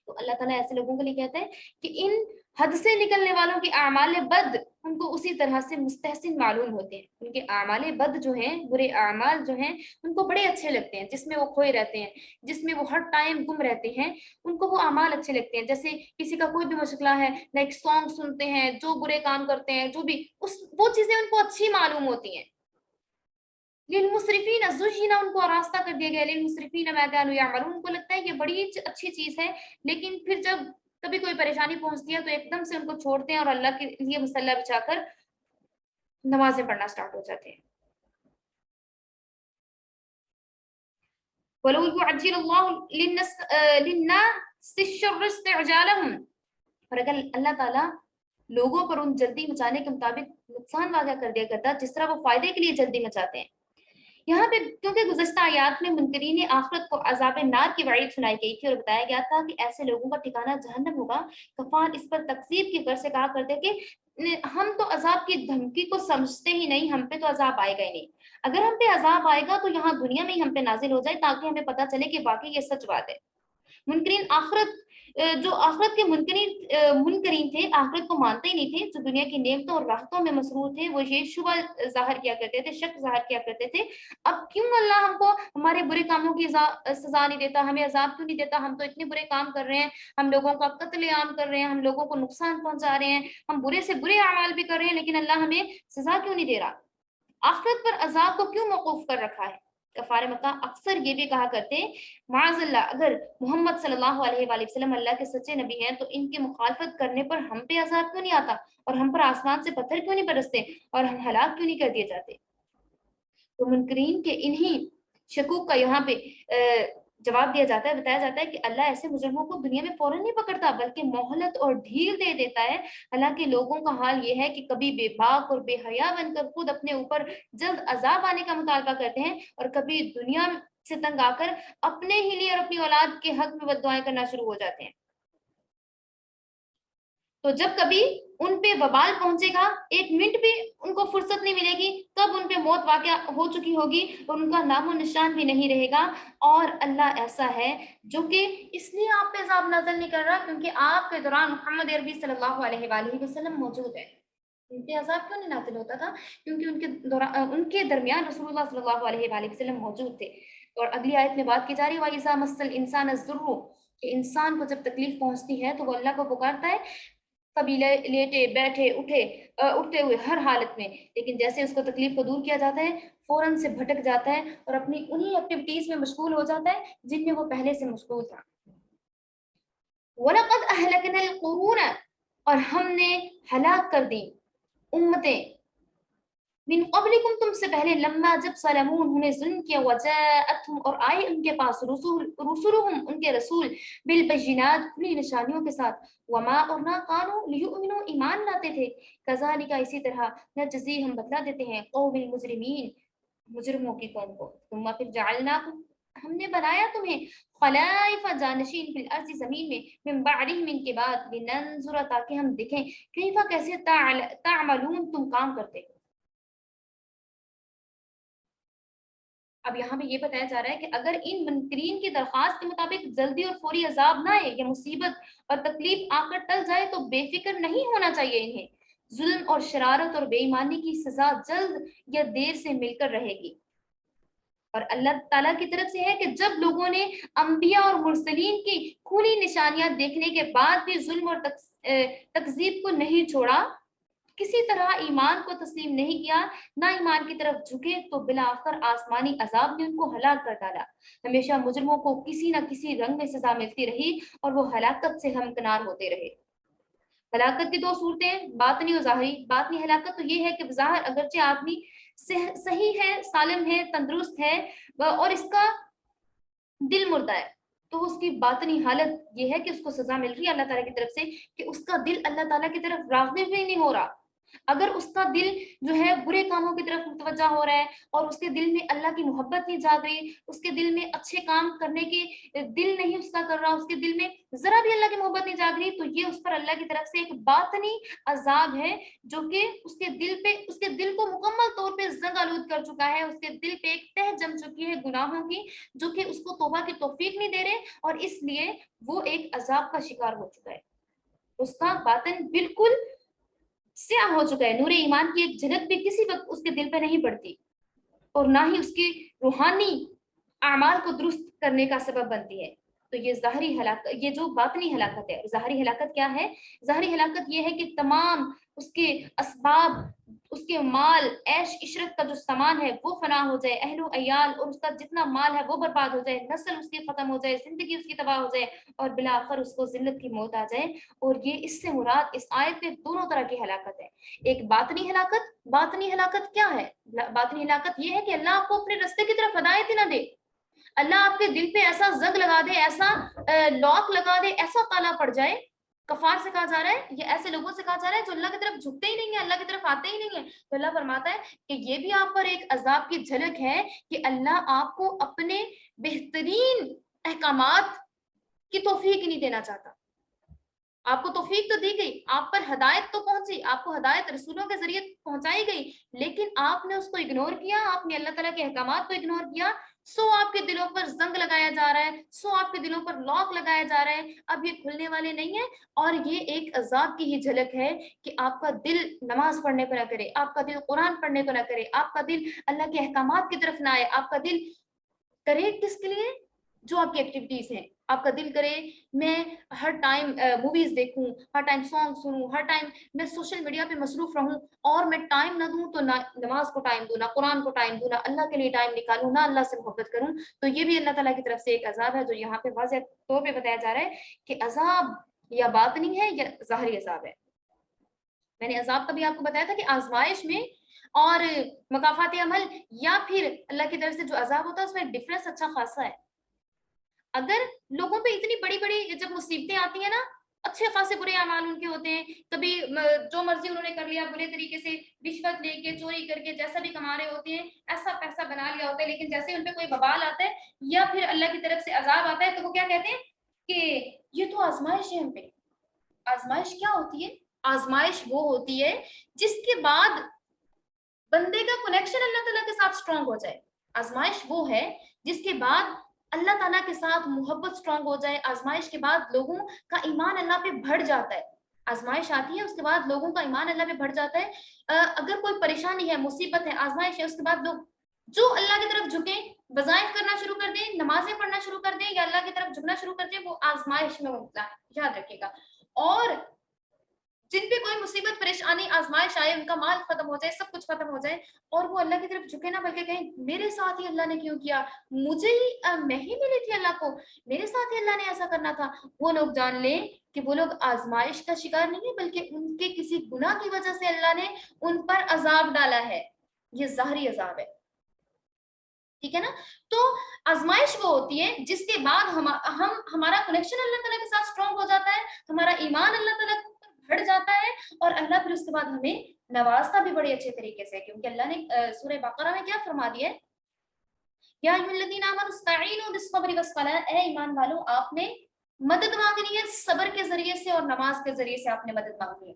तो अल्लाह ताला ऐसे लोगों के लिए कहते हैं कि इन हद से निकलने वालों के आमाले बद उनको उसी तरह से मुस्तहसिन मालूम होते हैं। उनके आमाले बद जो हैं, बुरे आमाल जो हैं, उनको बड़े अच्छे लगते हैं, जिसमें वो खोए रहते हैं, जिसमें वो हर टाइम गुम रहते हैं, उनको वो आमाल अच्छे लगते हैं। जैसे किसी का कोई भी मसला है, लाइक सॉन्ग सुनते हैं, जो बुरे काम करते हैं, जो भी उस वो चीजें उनको अच्छी मालूम होती हैं। लिलमुस्रिफीन ज़ुय्यिना, उनको रास्ता कर दिया गया, लिलमुस्रिफीन मा कानू यअमलून, उनको लगता है ये बड़ी अच्छी चीज है, लेकिन फिर जब कभी कोई परेशानी पहुंचती है तो एकदम से उनको छोड़ते हैं और अल्लाह के लिए मुसल्ला बिछाकर नमाजें पढ़ना स्टार्ट हो जाते हैं। वलौ युअज्जिलुल्लाहु लिन्नासि श्शर्र इस्तिअजालहुम, और अगर अल्लाह ताला लोगों पर उन जल्दी मचाने के मुताबिक नुकसान वाक़या कर दिया करता, जिस तरह वो फायदे के लिए जल्दी मचाते हैं। यहाँ पे क्योंकि गुज़श्ता आयात में मुनकरीन आखिरत को अज़ाब नार की वईद सुनाई गई थी और बताया गया था कि ऐसे लोगों का ठिकाना जहन्नम होगा, कफ़ार इस पर तकज़ीब की गर से कहा करते कि हम तो अज़ाब की धमकी को समझते ही नहीं, हम पे तो अज़ाब आएगा ही नहीं। अगर हम पे अज़ाब आएगा तो यहाँ दुनिया में ही हम पे नाज़िल हो जाए, ताकि हमें पता चले कि वाक़ई ये सच बात है। मुनकरीन आखिरत, जो आखिरत के मुनकरीन थे, आखिरत को मानते ही नहीं थे, जो दुनिया की नेमतों और राहतों में मसरूर थे, वो ये शुबा ज़ाहिर किया करते थे, शक ज़ाहिर किया करते थे, अब क्यों अल्लाह हमको हमारे बुरे कामों की सज़ा नहीं देता, हमें अज़ाब क्यों नहीं देता? हम तो इतने बुरे काम कर रहे हैं, हम लोगों का कत्ले-आम कर रहे हैं, हम लोगों को नुकसान पहुँचा रहे हैं, हम बुरे से बुरे अमाल भी कर रहे हैं, लेकिन अल्लाह हमें सज़ा क्यों नहीं दे रहा? आखिरत पर अज़ाब को क्यों मौकूफ कर रखा है? कफ़ारे मक्का अक्सर ये भी कहा करते हैं, माज़अल्लाह, अगर मोहम्मद सल्लल्लाहु अलैहि वसल्लम अल्लाह के सच्चे नबी हैं, तो इनकी मुखालफत करने पर हम पे अज़ाब क्यों नहीं आता? और हम पर आसमान से पत्थर क्यों नहीं बरसते? और हम हलाक क्यों नहीं कर दिए जाते? तो मुनकरीन के इन्हीं शकूक का यहाँ पे जवाब दिया जाता है, बताया जाता है कि अल्लाह ऐसे मुजरिमों को दुनिया में फौरन नहीं पकड़ता, बल्कि मोहलत और ढील दे देता है। हालांकि लोगों का हाल ये है कि कभी बेबाक और बेहया बनकर खुद अपने ऊपर जल्द अजाब आने का मुतालबा करते हैं, और कभी दुनिया سے تنگ آ کر اپنے ہی لیے اور اپنی اولاد کے حق میں بد دعائیں کرنا شروع ہو جاتے ہیں. تو جب کبھی ان پہ وبال پہنچے گا، ایک منٹ بھی ان کو فرصت نہیں ملے گی، تب ان پہ موت واقع ہو چکی ہوگی اور ان کا نام و نشان بھی نہیں رہے گا. اور اللہ ایسا ہے جو کہ اس لیے آپ پہ عذاب نازل نہیں کر رہا کیونکہ آپ کے دوران محمد عربی صلی اللہ علیہ وآلہ وسلم موجود ہے. ان پہ عذاب کیوں نہیں نازل ہوتا تھا؟ کیونکہ ان کے درمیان رسول اللہ صلی اللہ علیہ وآلہ وسلم موجود تھے. اور اگلی آیت میں بات کی جا رہی ہے وَإِذَا مَسَّ الْإِنسَانَ الضُّرُّ، کہ انسان کو جب تکلیف پہنچتی ہے تو وہ اللہ کو پکارتا ہے، کبھی لیٹے بیٹھے اٹھتے ہوئے ہر حالت میں، لیکن جیسے اس کو تکلیف کو دور کیا جاتا ہے فوراً سے بھٹک جاتا ہے اور اپنی انہی ایکٹیویٹیز میں مشغول ہو جاتا ہے جن میں وہ پہلے سے مشغول تھا. وَلَقَدْ أَهْلَكْنَا الْقُرُونَ، اور ہم نے ہلاک کر دی امتیں، من قبلکم تم سے پہلے، لما جب ظلموا انہوں نے ظلم کیا، وجاءتہم اور آئے ان کے پاس رسولہم ان کے رسول، بالبینات کھلی نشانیوں کے ساتھ، وما اور نہ کانوا لیؤمنوا ایمان لاتے تھے، کذالک اسی طرح نجزی ہم بدلا دیتے ہیں قوم المجرمین مجرموں کی قوم کو. ثم پھر جعلناکم ہم نے بنایا تمہیں خلائف جانشین فی الارض زمین میں، من بعدہم ان کے بعد، لننظر تاکہ ہم دیکھیں کیفا کیسے تعملون تم کام کرتے. اب یہاں پہ یہ بتایا جا رہا ہے کہ اگر ان منکرین کی درخواست کے مطابق جلدی اور فوری عذاب نہ آئے یا مصیبت اور تکلیف آ کر ٹل جائے تو بے فکر نہیں ہونا چاہیے انہیں. ظلم اور شرارت اور بے ایمانی کی سزا جلد یا دیر سے مل کر رہے گی. اور اللہ تعالیٰ کی طرف سے ہے کہ جب لوگوں نے انبیاء اور مرسلین کی کھلی نشانیاں دیکھنے کے بعد بھی ظلم اور تکذیب کو نہیں چھوڑا، کسی طرح ایمان کو تسلیم نہیں کیا، نہ ایمان کی طرف جھکے، تو بالآخر آسمانی عذاب نے ان کو ہلاک کر ڈالا. ہمیشہ مجرموں کو کسی نہ کسی رنگ میں سزا ملتی رہی اور وہ ہلاکت سے ہمکنار ہوتے رہے. ہلاکت کی دو صورتیں، باطنی و ظاہری. باطنی ہلاکت تو یہ ہے کہ بظاہر اگرچہ آدمی صحیح ہے، سالم ہے، تندرست ہے اور اس کا دل مردہ ہے، تو اس کی باطنی حالت یہ ہے کہ اس کو سزا مل رہی ہے اللہ تعالیٰ کی طرف سے کہ اس کا دل اللہ تعالیٰ کی طرف راغب ہی نہیں ہو رہا. اگر اس کا دل جو ہے برے کاموں کی طرف متوجہ ہو رہا ہے اور اس کے دل میں اللہ کی محبت نہیں جاگ رہی، اس کے دل میں اچھے کام کرنے کی دل نہیں اس کا کر رہا، اس کے دل میں ذرا بھی اللہ کی محبت نہیں جاگ رہی، تو یہ اس پر اللہ کی طرف سے ایک باطنی عذاب ہے جو کہ اس کے دل کو مکمل طور پہ زنگ آلود کر چکا ہے. اس کے دل پہ ایک تہ جم چکی ہے گناہوں کی جو کہ اس کو توبہ کی توفیق نہیں دے رہے، اور اس لیے وہ ایک عذاب کا شکار ہو چکا ہے. اس کا باطن بالکل سیاہ ہو چکا ہے، نور ایمان کی ایک جھلک بھی کسی وقت اس کے دل پہ نہیں پڑتی اور نہ ہی اس کی روحانی اعمال کو درست کرنے کا سبب بنتی ہے. تو یہ ظاہری ہلاکت، یہ جو باطنی ہلاکت ہے. ظاہری ہلاکت کیا ہے؟ ظاہری ہلاکت یہ ہے کہ تمام اس کے اسباب، اس کے مال، عیش عشرت کا جو سامان ہے وہ فنا ہو جائے، اہل و عیال اور اس کا جتنا مال ہے وہ برباد ہو جائے، نسل اس کی ختم ہو جائے، زندگی اس کی تباہ ہو جائے اور بالآخر اس کو ذلت کی موت آ جائے. اور یہ اس سے مراد اس آیت میں دونوں طرح کی ہلاکت ہے. ایک باطنی ہلاکت. باطنی ہلاکت کیا ہے؟ باطنی ہلاکت یہ ہے کہ اللہ آپ کو اپنے رستے کی طرف ہدایت ہی نہ دے، اللہ آپ کے دل پہ ایسا زنگ لگا دے، ایسا لاک لگا دے، ایسا تالا پڑ جائے. کفار سے کہا جا رہا ہے، یہ ایسے لوگوں سے کہا جا رہا ہے جو اللہ کی طرف جھکتے ہی نہیں ہیں، اللہ کی طرف آتے ہی نہیں ہیں. تو اللہ فرماتا ہے کہ یہ بھی آپ پر ایک عذاب کی جھلک ہے کہ اللہ آپ کو اپنے بہترین احکامات کی توفیق نہیں دینا چاہتا. آپ کو توفیق تو دی گئی، آپ پر ہدایت تو پہنچی، آپ کو ہدایت رسولوں کے ذریعے پہنچائی گئی، لیکن آپ نے اس کو اگنور کیا، آپ نے اللہ تعالیٰ کے احکامات کو اگنور کیا. سو آپ کے دلوں پر زنگ لگایا جا رہا ہے، سو آپ کے دلوں پر لاک لگایا جا رہا ہے، اب یہ کھلنے والے نہیں ہیں. اور یہ ایک عذاب کی ہی جھلک ہے کہ آپ کا دل نماز پڑھنے کو نہ کرے، آپ کا دل قرآن پڑھنے کو نہ کرے، آپ کا دل اللہ کے احکامات کی طرف نہ آئے. آپ کا دل کرے کس کے لیے؟ جو آپ کی ایکٹیویٹیز ہیں. آپ کا دل کرے میں ہر ٹائم موویز دیکھوں، ہر ٹائم سانگ سنوں، ہر ٹائم میں سوشل میڈیا پہ مصروف رہوں اور میں ٹائم نہ دوں تو نہ نماز کو ٹائم دوں، نہ قرآن کو ٹائم دوں، نہ اللہ کے لیے ٹائم نکالوں، نہ اللہ سے محبت کروں. تو یہ بھی اللہ تعالیٰ کی طرف سے ایک عذاب ہے جو یہاں پہ واضح طور پہ بتایا جا رہا ہے کہ عذاب یا باطنی ہے یا ظاہری عذاب ہے. میں نے عذاب کا بھی آپ کو بتایا تھا کہ آزمائش میں اور مکافات عمل یا پھر اللہ کی طرف سے جو عذاب ہوتا ہے اس میں ڈفرینس اچھا خاصا ہے. اگر لوگوں پہ اتنی بڑی بڑی جب مصیبتیں آتی ہیں نا अच्छे खासे बुरे अमाल उनके होते हैं, कभी जो मर्जी उन्होंने कर लिया, बुरे तरीके से रिश्वत लेके चोरी करके जैसा भी कमा रहे होते हैं, ऐसा पैसा बना लिया होता है, लेकिन जैसे उन पे कोई बवाल आता है या फिर अल्लाह की तरफ से अजाब आता है तो वो क्या कहते हैं कि ये तो आजमाइश है हम पे। आजमाइश क्या होती है? आजमाइश वो होती है जिसके बाद बंदे का कनेक्शन अल्लाह ताला के साथ स्ट्रांग हो जाए। आजमाइश वो है जिसके बाद अल्लाह ताला के साथ मोहब्बत स्ट्रांग हो जाए। आजमाइश के बाद लोगों का ईमान अल्लाह पे बढ़ जाता है। आजमाइश आती है उसके बाद लोगों का ईमान अल्लाह पे बढ़ जाता है। अगर कोई परेशानी है, मुसीबत है, आजमाइश है, उसके बाद लोग जो अल्लाह की तरफ झुके, वज़ाइफ करना शुरू कर दें, नमाजें पढ़ना शुरू कर दें या अल्लाह की तरफ झुकना शुरू कर दें, वो आजमाइश में मुब्तला है, याद रखिएगा। और जिन पे कोई मुसीबत परेशानी आजमाइश आए, उनका माल खत्म हो जाए, सब कुछ खत्म हो जाए और वो अल्लाह की तरफ झुके ना, बल्कि कहें मेरे साथ ही अल्लाह ने क्यों किया, मुझे ही मैं ही मिली थी अल्लाह को, मेरे साथ ही अल्लाह ने ऐसा करना था। वो लोग जान लें कि वो लोग आजमाइश का शिकार नहीं है, बल्कि उनके किसी गुनाह की वजह से अल्लाह ने उन पर अजाब डाला है। ये ज़ाहरी अजाब है, ठीक है ना। तो आजमाइश वो होती है जिसके बाद हम हमारा कनेक्शन अल्लाह ताला के साथ स्ट्रांग हो जाता है, हमारा ईमान अल्लाह ताला के ऊपर बढ़ जाता है और अल्लाह फिर उसके बाद हमें नवाजता भी बड़े अच्छे तरीके से, क्योंकि अल्लाह ने सूरह बकरा में क्या फरमा दिया है, या अय्युहल्लज़ीना आमनू इस्तईनु बिस्सब्रि वस्सलाह, ए ईमान वालों आपने मदद मांगनी है सब्र के जरिए से और नमाज के जरिए से आपने मदद मांगनी है,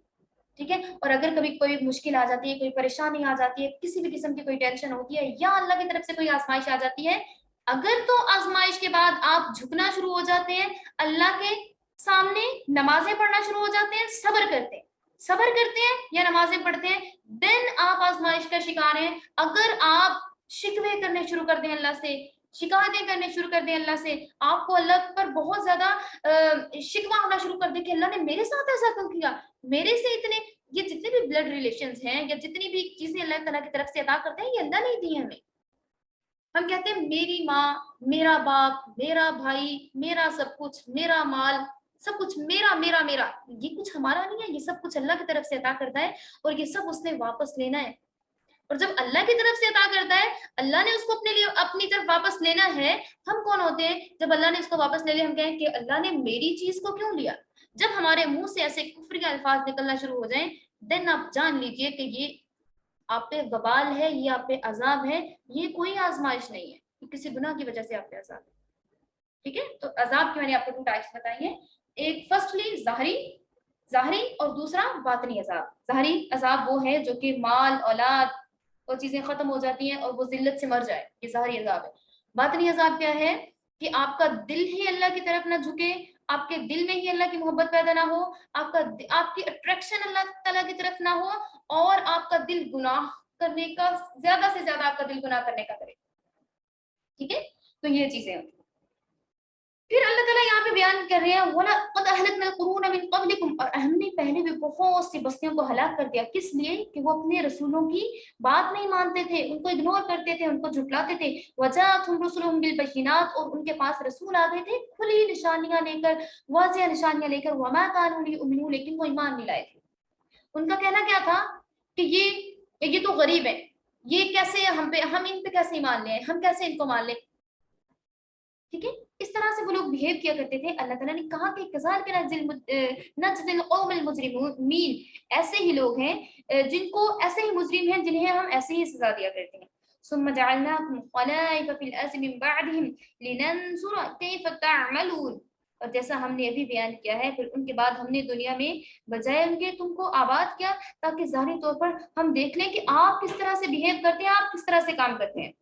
ठीक है। और अगर कभी कोई मुश्किल आ जाती है, कोई परेशानी आ जाती है, किसी भी किस्म की कोई टेंशन होती है या अल्लाह की तरफ से कोई आजमाइश आ जाती है, अगर तो आजमाइश के बाद आप झुकना शुरू हो जाते हैं अल्लाह के सामने, नमाजें पढ़ना शुरू हो जाते हैं, सब्र करते हैं या नमाजें पढ़ते हैं, देन आप आजमाइश का शिकार हैं। अगर आप शिकवे करने शुरू कर दें अल्लाह से, शिकायतें करने शुरू कर दें अल्लाह से, आपको अल्लाह पर बहुत ज्यादा शिकवा होना शुरू कर दे कि अल्लाह ने मेरे साथ ऐसा क्यों किया, मेरे से इतने, ये जितने भी ब्लड रिलेशंस हैं या जितनी भी चीजें अल्लाह ताला की तरफ से अदा करते हैं, ये अल्लाह ने दी है हमें। हम कहते हैं मेरी माँ, मेरा बाप, मेरा भाई, मेरा सब कुछ, मेरा माल, सब कुछ मेरा मेरा मेरा, ये कुछ हमारा नहीं है, ये सब कुछ अल्लाह की तरफ से अदा करता है और ये सब उसने वापस लेना है। और जब अल्लाह की तरफ से अता करता है, अल्लाह ने उसको अपने लिए अपनी तरफ वापस लेना है, हम कौन होते हैं जब अल्लाह ने उसको वापस ले लिया हम कहें कि अल्लाह ने मेरी चीज को क्यों लिया। जब हमारे मुंह से ऐसे कुफ्र के अल्फाज निकलना शुरू हो जाएं, देन आप जान लीजिए कि ये आप पे वबाल है, ये आप पे अजाब है, ये कोई आजमाइश नहीं है, ये किसी गुनाह की वजह से आप पे अजाब है, ठीक है। तो अजाब की मैंने आपको 2 टाइप्स बताई हैं, एक फर्स्टली ज़ाहरी, ज़ाहरी और दूसरा बातनी अजाब। ज़ाहरी अजाब वो है जो कि माल, औलाद और चीजें खत्म हो जाती हैं और वो जिल्लत से मर जाए, ये ज़ाहरी अजाब है। बातनी अजाब क्या है कि आपका दिल ही अल्लाह की तरफ ना झुके, आपके दिल में ही अल्लाह की मोहब्बत पैदा ना हो, आपकी अट्रैक्शन अल्लाह ताला की तरफ ना हो और आपका दिल गुनाह करने का, ज्यादा से ज्यादा आपका दिल गुनाह करने का करे, ठीक है। तो ये चीजें होती हैं। फिर अल्लाह ताला यहाँ पे बयान कर रहे हैं वला क़द अहलकनल क़ुरून मिन क़ब्लिकुम, और हमने पहले भी बहुत सी बस्तियों को हलाक कर दिया, किस लिए कि वो अपने रसूलों की बात नहीं मानते थे, उनको इग्नोर करते थे, उनको झुठलाते थे। वजाअतहुम रुसुलुहुम बिल बय्यिनात, और उनके पास रसूल आ गए थे खुली निशानियां लेकर, वाज़िह निशानियां लेकर, वमा कानू लियुमिनू, लेकिन वो ईमान नहीं लाए थे। उनका कहना क्या था कि ये तो गरीब है, ये कैसे हम इन पे कैसे ईमान लें, हम कैसे इनको मान लें, ठीक है। इस तरह से वो लोग बिहेव किया करते थे। अल्लाह ताला ने कहा कि कज़ालिका नज्ज़िल कौमल मुजरिमीन, ऐसे ही लोग हैं जिनको, ऐसे ही मुजरिम हैं जिन्हें हम ऐसे ही सजा दिया करते हैं। सुम्मा जअलनाकुम खलाइफ फिल अर्ज़ि मिन बअदिहिम लिनंजुर कैफ तअमलून, और जैसा हमने अभी बयान किया है, फिर उनके बाद हमने दुनिया में बजाय उनके तुमको आबाद किया, ताकि ज़ाहिरी तौर पर हम देख लें कि आप किस तरह से बिहेव करते हैं, आप किस तरह से काम करते हैं।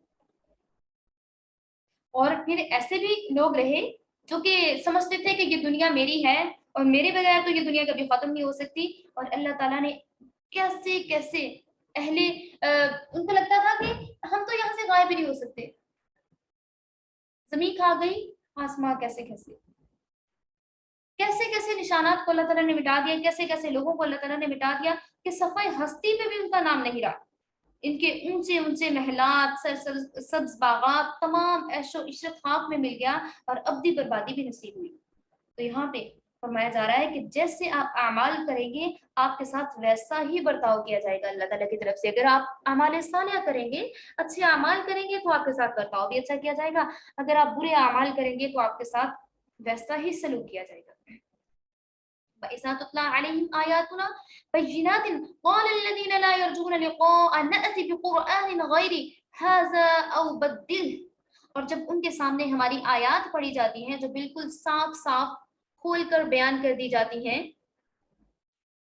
और फिर ऐसे भी लोग रहे जो कि समझते थे कि ये दुनिया मेरी है और मेरे बगैर तो ये दुनिया कभी खत्म नहीं हो सकती। और अल्लाह ताला ने कैसे कैसे अहले उनको लगता था कि हम तो यहाँ से गायब भी नहीं हो सकते, जमीन खा गई, आसमां कैसे कैसे, कैसे कैसे निशानात को अल्लाह ताला ने मिटा दिया, कैसे कैसे लोगों को अल्लाह ताला ने मिटा दिया कि सफाई हस्ती पे भी उनका नाम नहीं रहा। इनके ऊंचे ऊंचे महलात, सब्ज बागात, तमाम ऐशो इशरत खाक में मिल गया और अब्दी बर्बादी भी नसीब हुई। तो यहाँ पे फरमाया जा रहा है कि जैसे आप अमाल करेंगे आपके साथ वैसा ही बर्ताव किया जाएगा अल्लाह ताला की तरफ से। अगर आप अमाल सालिहा करेंगे, अच्छे अमाल करेंगे, तो आपके साथ बर्ताव भी अच्छा किया जाएगा। अगर आप बुरे अमाल करेंगे तो आपके साथ वैसा ही सलूक किया जाएगा। وَإِذَا تُتْلَى عَلَيْهِمْ آيَاتُنَا بَيِّنَاتٍ قَالَ الَّذِينَ لَا يَرْجُونَ لِقَاءَنَا نَأْتِ بِقُرْآنٍ غَيْرِ هَذَا أَوْ بَدِّلْهُ، اور جب ان کے سامنے ہماری آیات پڑھی جاتی ہیں جو بالکل صاف صاف کھول کر بیان کر دی جاتی ہیں،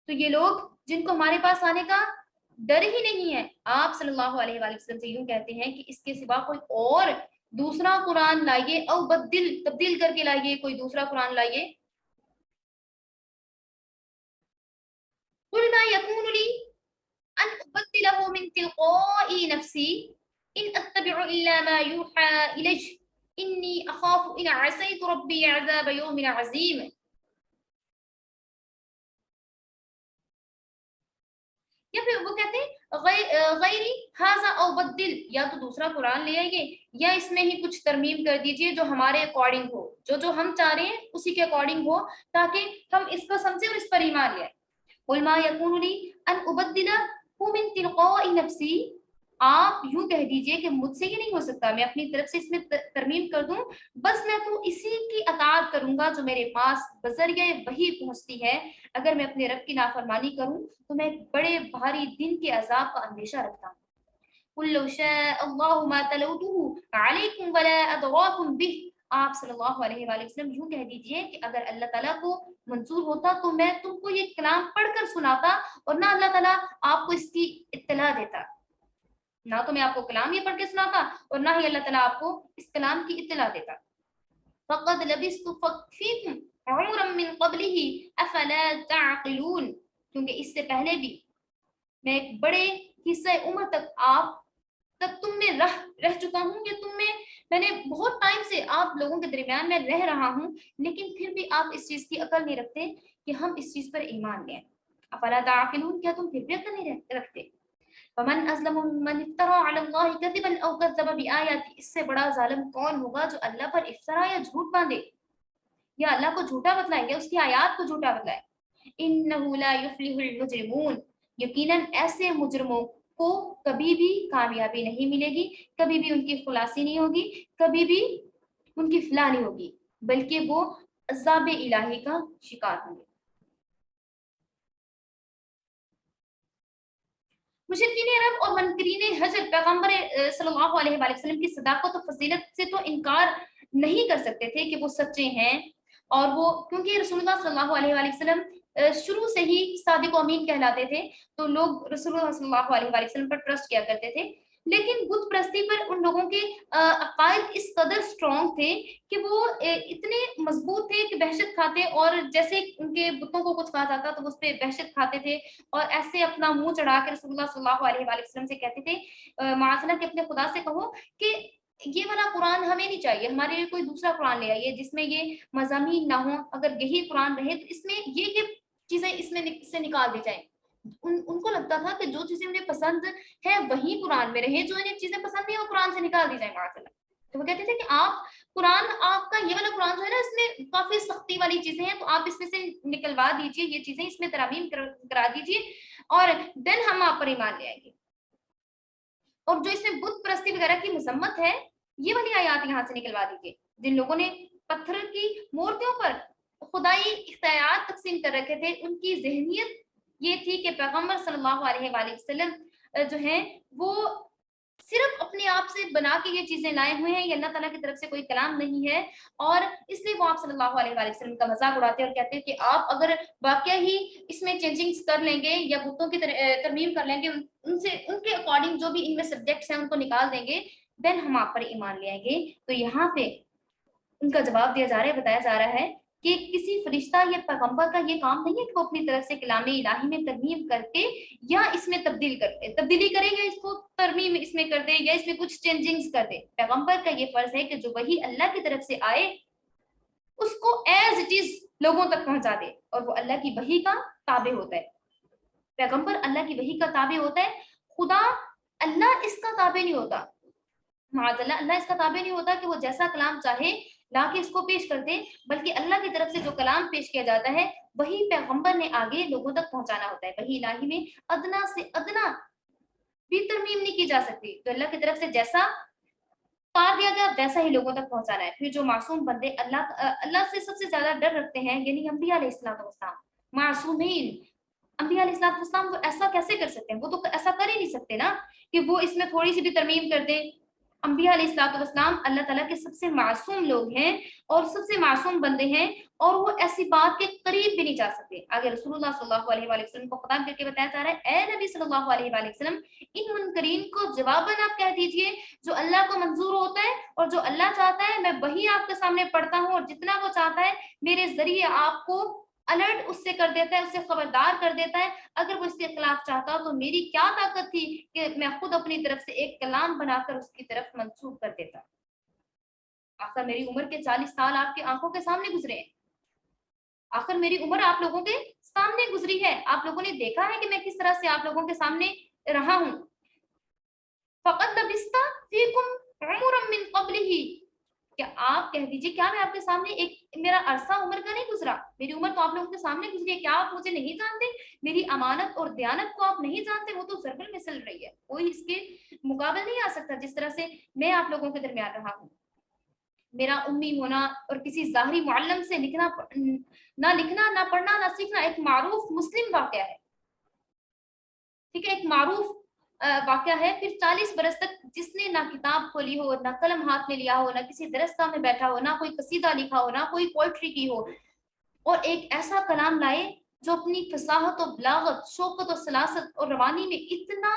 تو یہ لوگ جن کو ہمارے پاس آنے کا ڈر ہی نہیں ہے، آپ صلی اللہ علیہ وآلہ وسلم سے یوں کہتے ہیں کہ اس کے سوا کوئی اور دوسرا قرآن لائیے، او بدل، تبدیل کر کے لائیے، کوئی دوسرا قرآن لائیے. قُلْ مَا يَكُونُ لِي أَنْ أُبَدِّلَهُ مِنْ تِلْقَاءِ نَفْسِي إِنْ أَتَّبِعُ إِلَّا مَا يُوحَى إِلَيَّ إِنِّي أَخَافُ إِنْ عَصَيْتُ رَبِّي عَذَابَ يَوْمٍ عَظِيمٍ. یا پھر وہ کہتے ہیں غیری ہاذا او بدل، یا تو دوسرا قرآن لے آئیے یا اس میں ہی کچھ ترمیم کر دیجئے جو ہمارے اکارڈنگ ہو، جو ہم چاہ رہے ہیں اسی کے اکارڈنگ ہو، تاکہ ہم اس کو سمجھیں اور اس پر ایمان لے آئیں. قُلْ مَا يَكُونُ لِي أَنْ أُبَدِّلَهُ مِنْ تِلْقَاءِ نَفْسِي، آپ یوں کہہ دیجئے کہ مجھ سے یہ نہیں ہو سکتا میں اپنی طرف سے اس میں ترمیم کر دوں، بس میں تو اسی کی اطاعت کروں گا جو میرے پاس بذریعہ وحی پہنچتی ہے. اگر میں اپنے رب کی نافرمانی کروں تو میں بڑے بھاری دن کے عذاب کا اندیشہ رکھتا ہوں. قُلْ لَوْ شَاءَ اللَّهُ مَا تَلَوْتُهُ عَلَيْكُمْ وَلَا أَدْرَاكُمْ بِهِ، آپ صلی اللہ علیہ وآلہ وسلم یوں کہہ دیجئے کہ اگر اللہ تعالیٰ کو منظور ہوتا تو میں تم کو یہ کلام پڑھ کر سناتا، اور نہ اللہ تعالیٰ آپ کو اس کی اطلاع دیتا، نہ تو میں آپ کو کلام یہ پڑھ کے سناتا اور نہ ہی اللہ تعالیٰ آپ کو اس کلام کی اطلاع دیتا. فَقَدْ لَبِثْتُ فِيكُمْ عُمُرًا مِّن قَبْلِهِ أَفَلَا تَعْقِلُونَ، کیونکہ اس سے پہلے بھی میں ایک بڑے حصہ عمر تک تم میں رہ چکا ہوں، کہ تم میں نے بہت ٹائم سے آپ لوگوں کے درمیان میں رہ رہا ہوں، لیکن پھر بھی آپ اس چیز کی عقل نہیں رکھتے کہ ہم اس چیز پر ایمان لیں. افلا تعقلون، کیا تم پھر بھی عقل نہیں رکھتے؟ فمن ازلم ممن افترى على الله كذبا او كذب بآياته، اس سے بڑا ظالم کون ہوگا جو اللہ پر افطرا یا جھوٹ باندھے یا اللہ کو جھوٹا بتلائے یا اس کی آیات کو جھوٹا بتلائے. انه لا يفلح المجرمون، یقیناً ایسے مجرموں کو کبھی بھی کامیابی نہیں ملے گی، کبھی بھی ان کی خلاصی نہیں ہوگی، کبھی بھی ان کی فلاح نہیں ہوگی، بلکہ وہ عذاب الہی کا شکار ہوں گے. مشرکین عرب اور منکرین حجر پیغمبر صلی اللہ علیہ وآلہ وسلم کی صداقت و فضیلت سے تو انکار نہیں کر سکتے تھے کہ وہ سچے ہیں، اور وہ کیونکہ رسول اللہ صلی اللہ علیہ وآلہ وسلم شروع سے ہی صادق و امین کہلاتے تھے، تو لوگ رسول اللہ صلی اللہ علیہ وآلہ وسلم پر ٹرسٹ کیا کرتے تھے. لیکن بت پرستی پر ان لوگوں کے عقائد اس قدر سٹرونگ تھے کہ وہ اتنے مضبوط تھے کہ دہشت کھاتے، اور جیسے ان کے بتوں کو کچھ کہا جاتا تو اس پہ دہشت کھاتے تھے، اور ایسے اپنا منہ چڑھا کے رسول اللہ صلی اللہ علیہ وآلہ وسلم سے کہتے تھے معاذ اللہ کہ اپنے خدا سے کہو کہ یہ والا قرآن ہمیں نہیں چاہیے، ہمارے لیے کوئی دوسرا قرآن لے آئیے جس میں یہ مضامین نہ ہوں، اگر یہی قرآن رہے تو اس میں یہ چیزیں اس میں سے نکال دی جائیں. ان کو لگتا تھا کہ جو چیزیں انہیں پسند ہے وہی قرآن میں رہے، جو انہیں چیزیں پسند نہیں وہ قرآن سے نکال دی جائیں معاذ اللہ. تو وہ کہتے تھے کہ آپ کا یہ والا قرآن جو ہے نا اس میں کافی سختی والی چیزیں ہیں، تو آپ اس میں سے نکلوا دیجئے یہ چیزیں، اس میں ترامیم کرا دیجئے، اور دین ہم آپ پر ایمان لے آئیں گے. اور جو اس میں بت پرستی وغیرہ کی مذمت ہے یہ والی آیات یہاں سے نکلوا دیجئے. جن لوگوں نے پتھر کی مورتیوں پر خدائی اختیارات تقسیم کر رکھے تھے، ان کی ذہنیت یہ تھی کہ پیغمبر صلی اللہ علیہ وآلہ وسلم جو ہیں وہ صرف اپنے آپ سے بنا کے یہ چیزیں لائے ہوئے ہیں، یہ اللہ تعالیٰ کی طرف سے کوئی کلام نہیں ہے، اور اس لیے وہ آپ صلی اللہ علیہ وآلہ وسلم کا مذاق اڑاتے اور کہتے ہیں کہ آپ اگر واقعہ ہی اس میں چینجنگز کر لیں گے یا بتوں کی ترمیم کر لیں گے، ان کے اکارڈنگ جو بھی ان میں سبجیکٹس ہیں ان کو نکال دیں گے، دین ہم آپ پر ایمان لے آئیں گے. تو یہاں پہ ان کا جواب دیا جا رہا ہے، بتایا جا رہا ہے کہ کسی فرشتہ یا پیغمبر کا یہ کام نہیں ہے کہ وہ اپنی طرف سے کلام الہی میں ترمیم کر کے یا اس میں تبدیلی کرے یا اس کو ترمیم اس میں کر دے یا اس میں کچھ چینجنگز کر دے. پیغمبر کا یہ فرض ہے کہ جو وحی اللہ کی طرف سے آئے اس کو ایز اٹ از لوگوں تک پہنچا دے، اور وہ اللہ کی وحی کا تابع ہوتا ہے. پیغمبر اللہ کی وحی کا تابع ہوتا ہے، خدا اللہ اس کا تابع نہیں ہوتا. معاذ اللہ، اللہ اس کا تابع نہیں ہوتا کہ وہ جیسا کلام چاہے لا کے اس کو پیش کر دے، بلکہ اللہ کی طرف سے جو کلام پیش کیا جاتا ہے وہی پیغمبر نے آگے لوگوں تک پہنچانا ہوتا ہے. وہی الہی میں ادنا سے ادنا بھی ترمیم نہیں کی جا سکتی، تو اللہ کی طرف سے جیسا پار دیا گیا ویسا ہی لوگوں تک پہنچانا ہے. پھر جو معصوم بندے اللہ سے سب سے زیادہ ڈر رکھتے ہیں، یعنی انبیاء علیہ السلام، मासूमीन, अंबिया अलैहिस्सलाम वो ऐसा कैसे कर सकते हैं? वो तो ऐसा कर ही नहीं सकते ना कि वो इसमें थोड़ी सी भी तरमीम कर दे। अंबिया अलैहिस्सलाम अल्लाह ताला के सबसे मासूम लोग हैं और सबसे मासूम बंदे हैं, और वो ऐसी बात के करीब भी नहीं जा सकते। आगे रसूलुल्लाह सल्लल्लाहु अलैहि वसल्लम को खिताब करके बताया जा रहा है, ए नबी सल्लल्लाहु अलैहि वसल्लम, इन मुनकरीन को जवाबन आप कह दीजिए, जो अल्लाह को मंजूर होता है और जो अल्लाह चाहता है मैं वही आपके सामने पढ़ता हूँ, और जितना वो चाहता है मेरे जरिए आपको अलर्ट उससे कर देता है, उससे खबरदार कर देता है। अगर वो इसके खिलाफ चाहता तो मेरी क्या ताकत थी कि मैं खुद अपनी तरफ से एक कलाम बनाकर उसकी तरफ मंसूब कर देता। आखिर मेरी उम्र के 40 साल आपकी आंखों के सामने गुजरे हैं, आखिर मेरी उम्र आप लोगों के सामने गुजरी है, आप लोगों ने देखा है कि मैं किस तरह से आप लोगों के सामने रहा हूं। फक़द लबिस्ता फीकुम उमरम मिन क़ब्लिही, क्या आप कह दीजिए, क्या मैं आपके सामने एक मेरा अरसा उम्र का नहीं गुजरा? मेरी उम्र तो आप लोगों के सामने गुजरी है, क्या आप मुझे नहीं जानते? मेरी अमानत और दयानत को आप नहीं जानते? वो तो ज़रबल मिसल रही है, कोई इसके मुकाबले नहीं आ सकता जिस तरह से मैं आप लोगों के दरमियान रहा हूँ। मेरा उम्मी होना और किसी ज़ाहिरी मुअल्लम से ना लिखना, ना पढ़ना, ना सीखना एक मारूफ मुस्लिम वाक़या है, ठीक है, एक मारूफ वाक़या है। फिर 40 बरस तक जिसने ना किताब खोली हो, ना कलम हाथ में लिया हो, ना किसी दरसगाह में बैठा हो, ना कोई कसीदा लिखा हो, ना कोई पोएट्री की हो, और एक ऐसा कलाम लाए जो अपनी फसाहत और बलागत, शौकत और सलासत और रवानी में इतना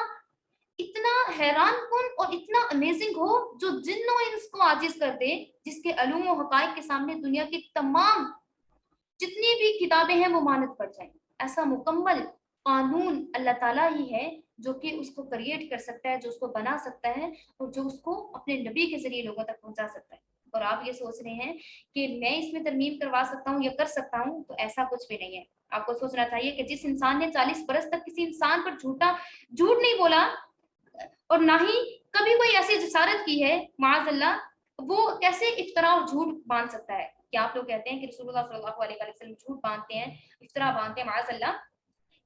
इतना हैरान कुन और इतना अमेजिंग हो, जो जिन्नो इंस को आजिज कर दे, जिसके अलूम और हकायक के सामने दुनिया की तमाम जितनी भी किताबें हैं वो मानत पड़ जाएं। ऐसा मुकम्मल कानून अल्लाह ताला ही है जो कि उसको क्रिएट कर सकता है, जो उसको बना सकता है और जो उसको अपने नबी के जरिए लोगों तक पहुंचा सकता है। और आप ये सोच रहे हैं कि मैं इसमें तरमीम करवा सकता हूँ या कर सकता हूँ, तो ऐसा कुछ भी नहीं है। आपको सोचना चाहिए कि जिस इंसान ने 40 बरस तक किसी इंसान पर झूठ नहीं बोला, और ना ही कभी कोई ऐसी जिसारत की है माज़अल्लाह, वो कैसे इफ्तरा और झूठ बांध सकता है? क्या आप लोग कहते हैं कि रसूलुल्लाह सल्लल्लाहु अलैहि वसल्लम झूठ बांधते हैं, इफ्तरा बांधते हैं माज़अल्लाह?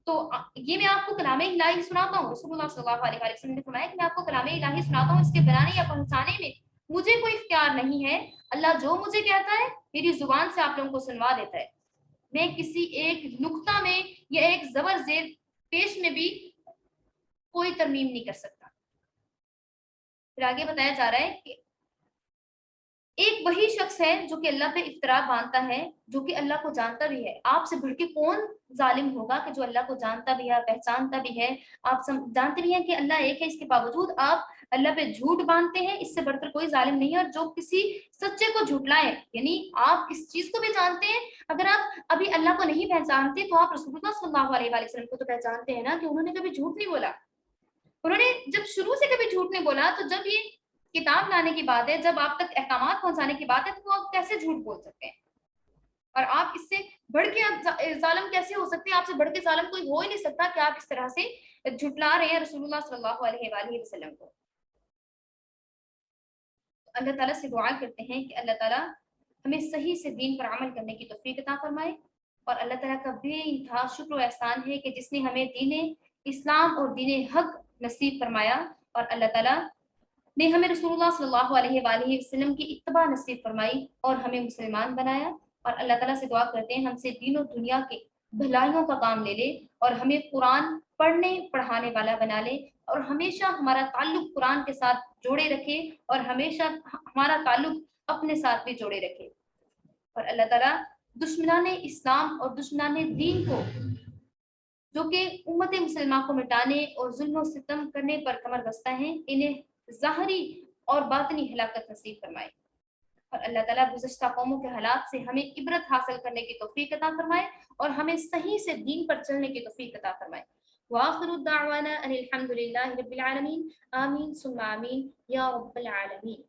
तो ये मैं आपको कलाम इलाही सुनाता हूँ। रसूलुल्लाह सल्लल्लाहु अलैहि वसल्लम ने फरमाया कि मैं आपको कलाम इलाही सुनाता हूँ, इसके बनाने या पहुंचाने में मुझे कोई इख्तियार नहीं है। अल्लाह जो मुझे कहता है मेरी जुबान से आप लोगों को सुनवा देता है। मैं किसी एक नुक्ता में या एक जबर जेर पेश में भी कोई तरमीम नहीं कर सकता। फिर आगे बताया जा रहा है कि एक वही शख्स है जो कि अल्लाह पे इफ्तरा बांधता है, जो कि अल्लाह को जानता भी है। आपसे बढ़ के कौन जालिम होगा कि जो अल्लाह को जानता भी है, पहचानता भी है, आप जानते भी हैं कि अल्लाह एक है, इसके बावजूद आप अल्लाह पे झूठ बांधते हैं। इससे बढ़कर कोई जालिम नहीं है। और जो किसी सच्चे को झुठलाए, यानी आप इस चीज को भी जानते हैं, अगर आप अभी अल्लाह को नहीं पहचानते तो आप रसूलुल्लाह सल्लल्लाहु अलैहि वसल्लम को तो पहचानते हैं ना, कि उन्होंने कभी झूठ नहीं बोला। उन्होंने जब शुरू से कभी झूठ नहीं बोला, तो जब ये किताब लाने की बात है, जब आप तक अहकामात पहुंचाने की बात है, तो आप कैसे झूठ बोल सकते हैं? और आप इससे बढ़ के आप जालिम कैसे हो सकते हैं? आपसे बढ़ के जालिम कोई हो ही नहीं सकता कि आप इस तरह से झुटला रहे हैं रसूलुल्लाह सल्लल्लाहु अलैहि वसल्लम को। अल्लाह ताला से दुआ करते हैं कि अल्लाह ताला हमें सही से दीन पर अमल करने की तौफीक अता फरमाए। और अल्लाह ताला का बेइंतहा शुक्र और एहसान है कि जिसने हमें दीन इस्लाम और दीन हक नसीब फरमाया, और अल्लाह ताला ने हमें रसूलुल्लाह सल्लल्लाहु अलैहि वसल्लम की इत्तबा नसीब फरमाई और हमें मुसलमान बनाया। और अल्लाह ताला से दुआ करते हैं हमसे दीन और दुनिया के भलाइयों का काम ले ले, और हमें कुरान पढ़ने पढ़ाने वाला बना ले, और हमेशा हमारा ताल्लुक कुरान के साथ जोड़े रखे, और हमेशा हमारा ताल्लुक अपने साथ भी जोड़े रखे। और अल्लाह ताला दुश्मनाने इस्लाम और दुश्मनाने दीन को, जो कि उम्मत मुसलमान को मिटाने और जुल्म सितम करने पर कमर बस्ता है, इन्हें ज़ाहरी और बातनी हिलाकत नसीब फरमाए। और अल्लाह ताला गुज़श्ता कौमों के हालात से हमें इबरत हासिल करने की तौफीक अता फरमाए, और हमें सही से दीन पर चलने की तौफीक अता फरमाए। वाखिरु दावाना अनिल हम्दुलिल्लाहि रब्बिल आलमीन। आमीन सुम्मा आमीन या रब्बल आलमीन।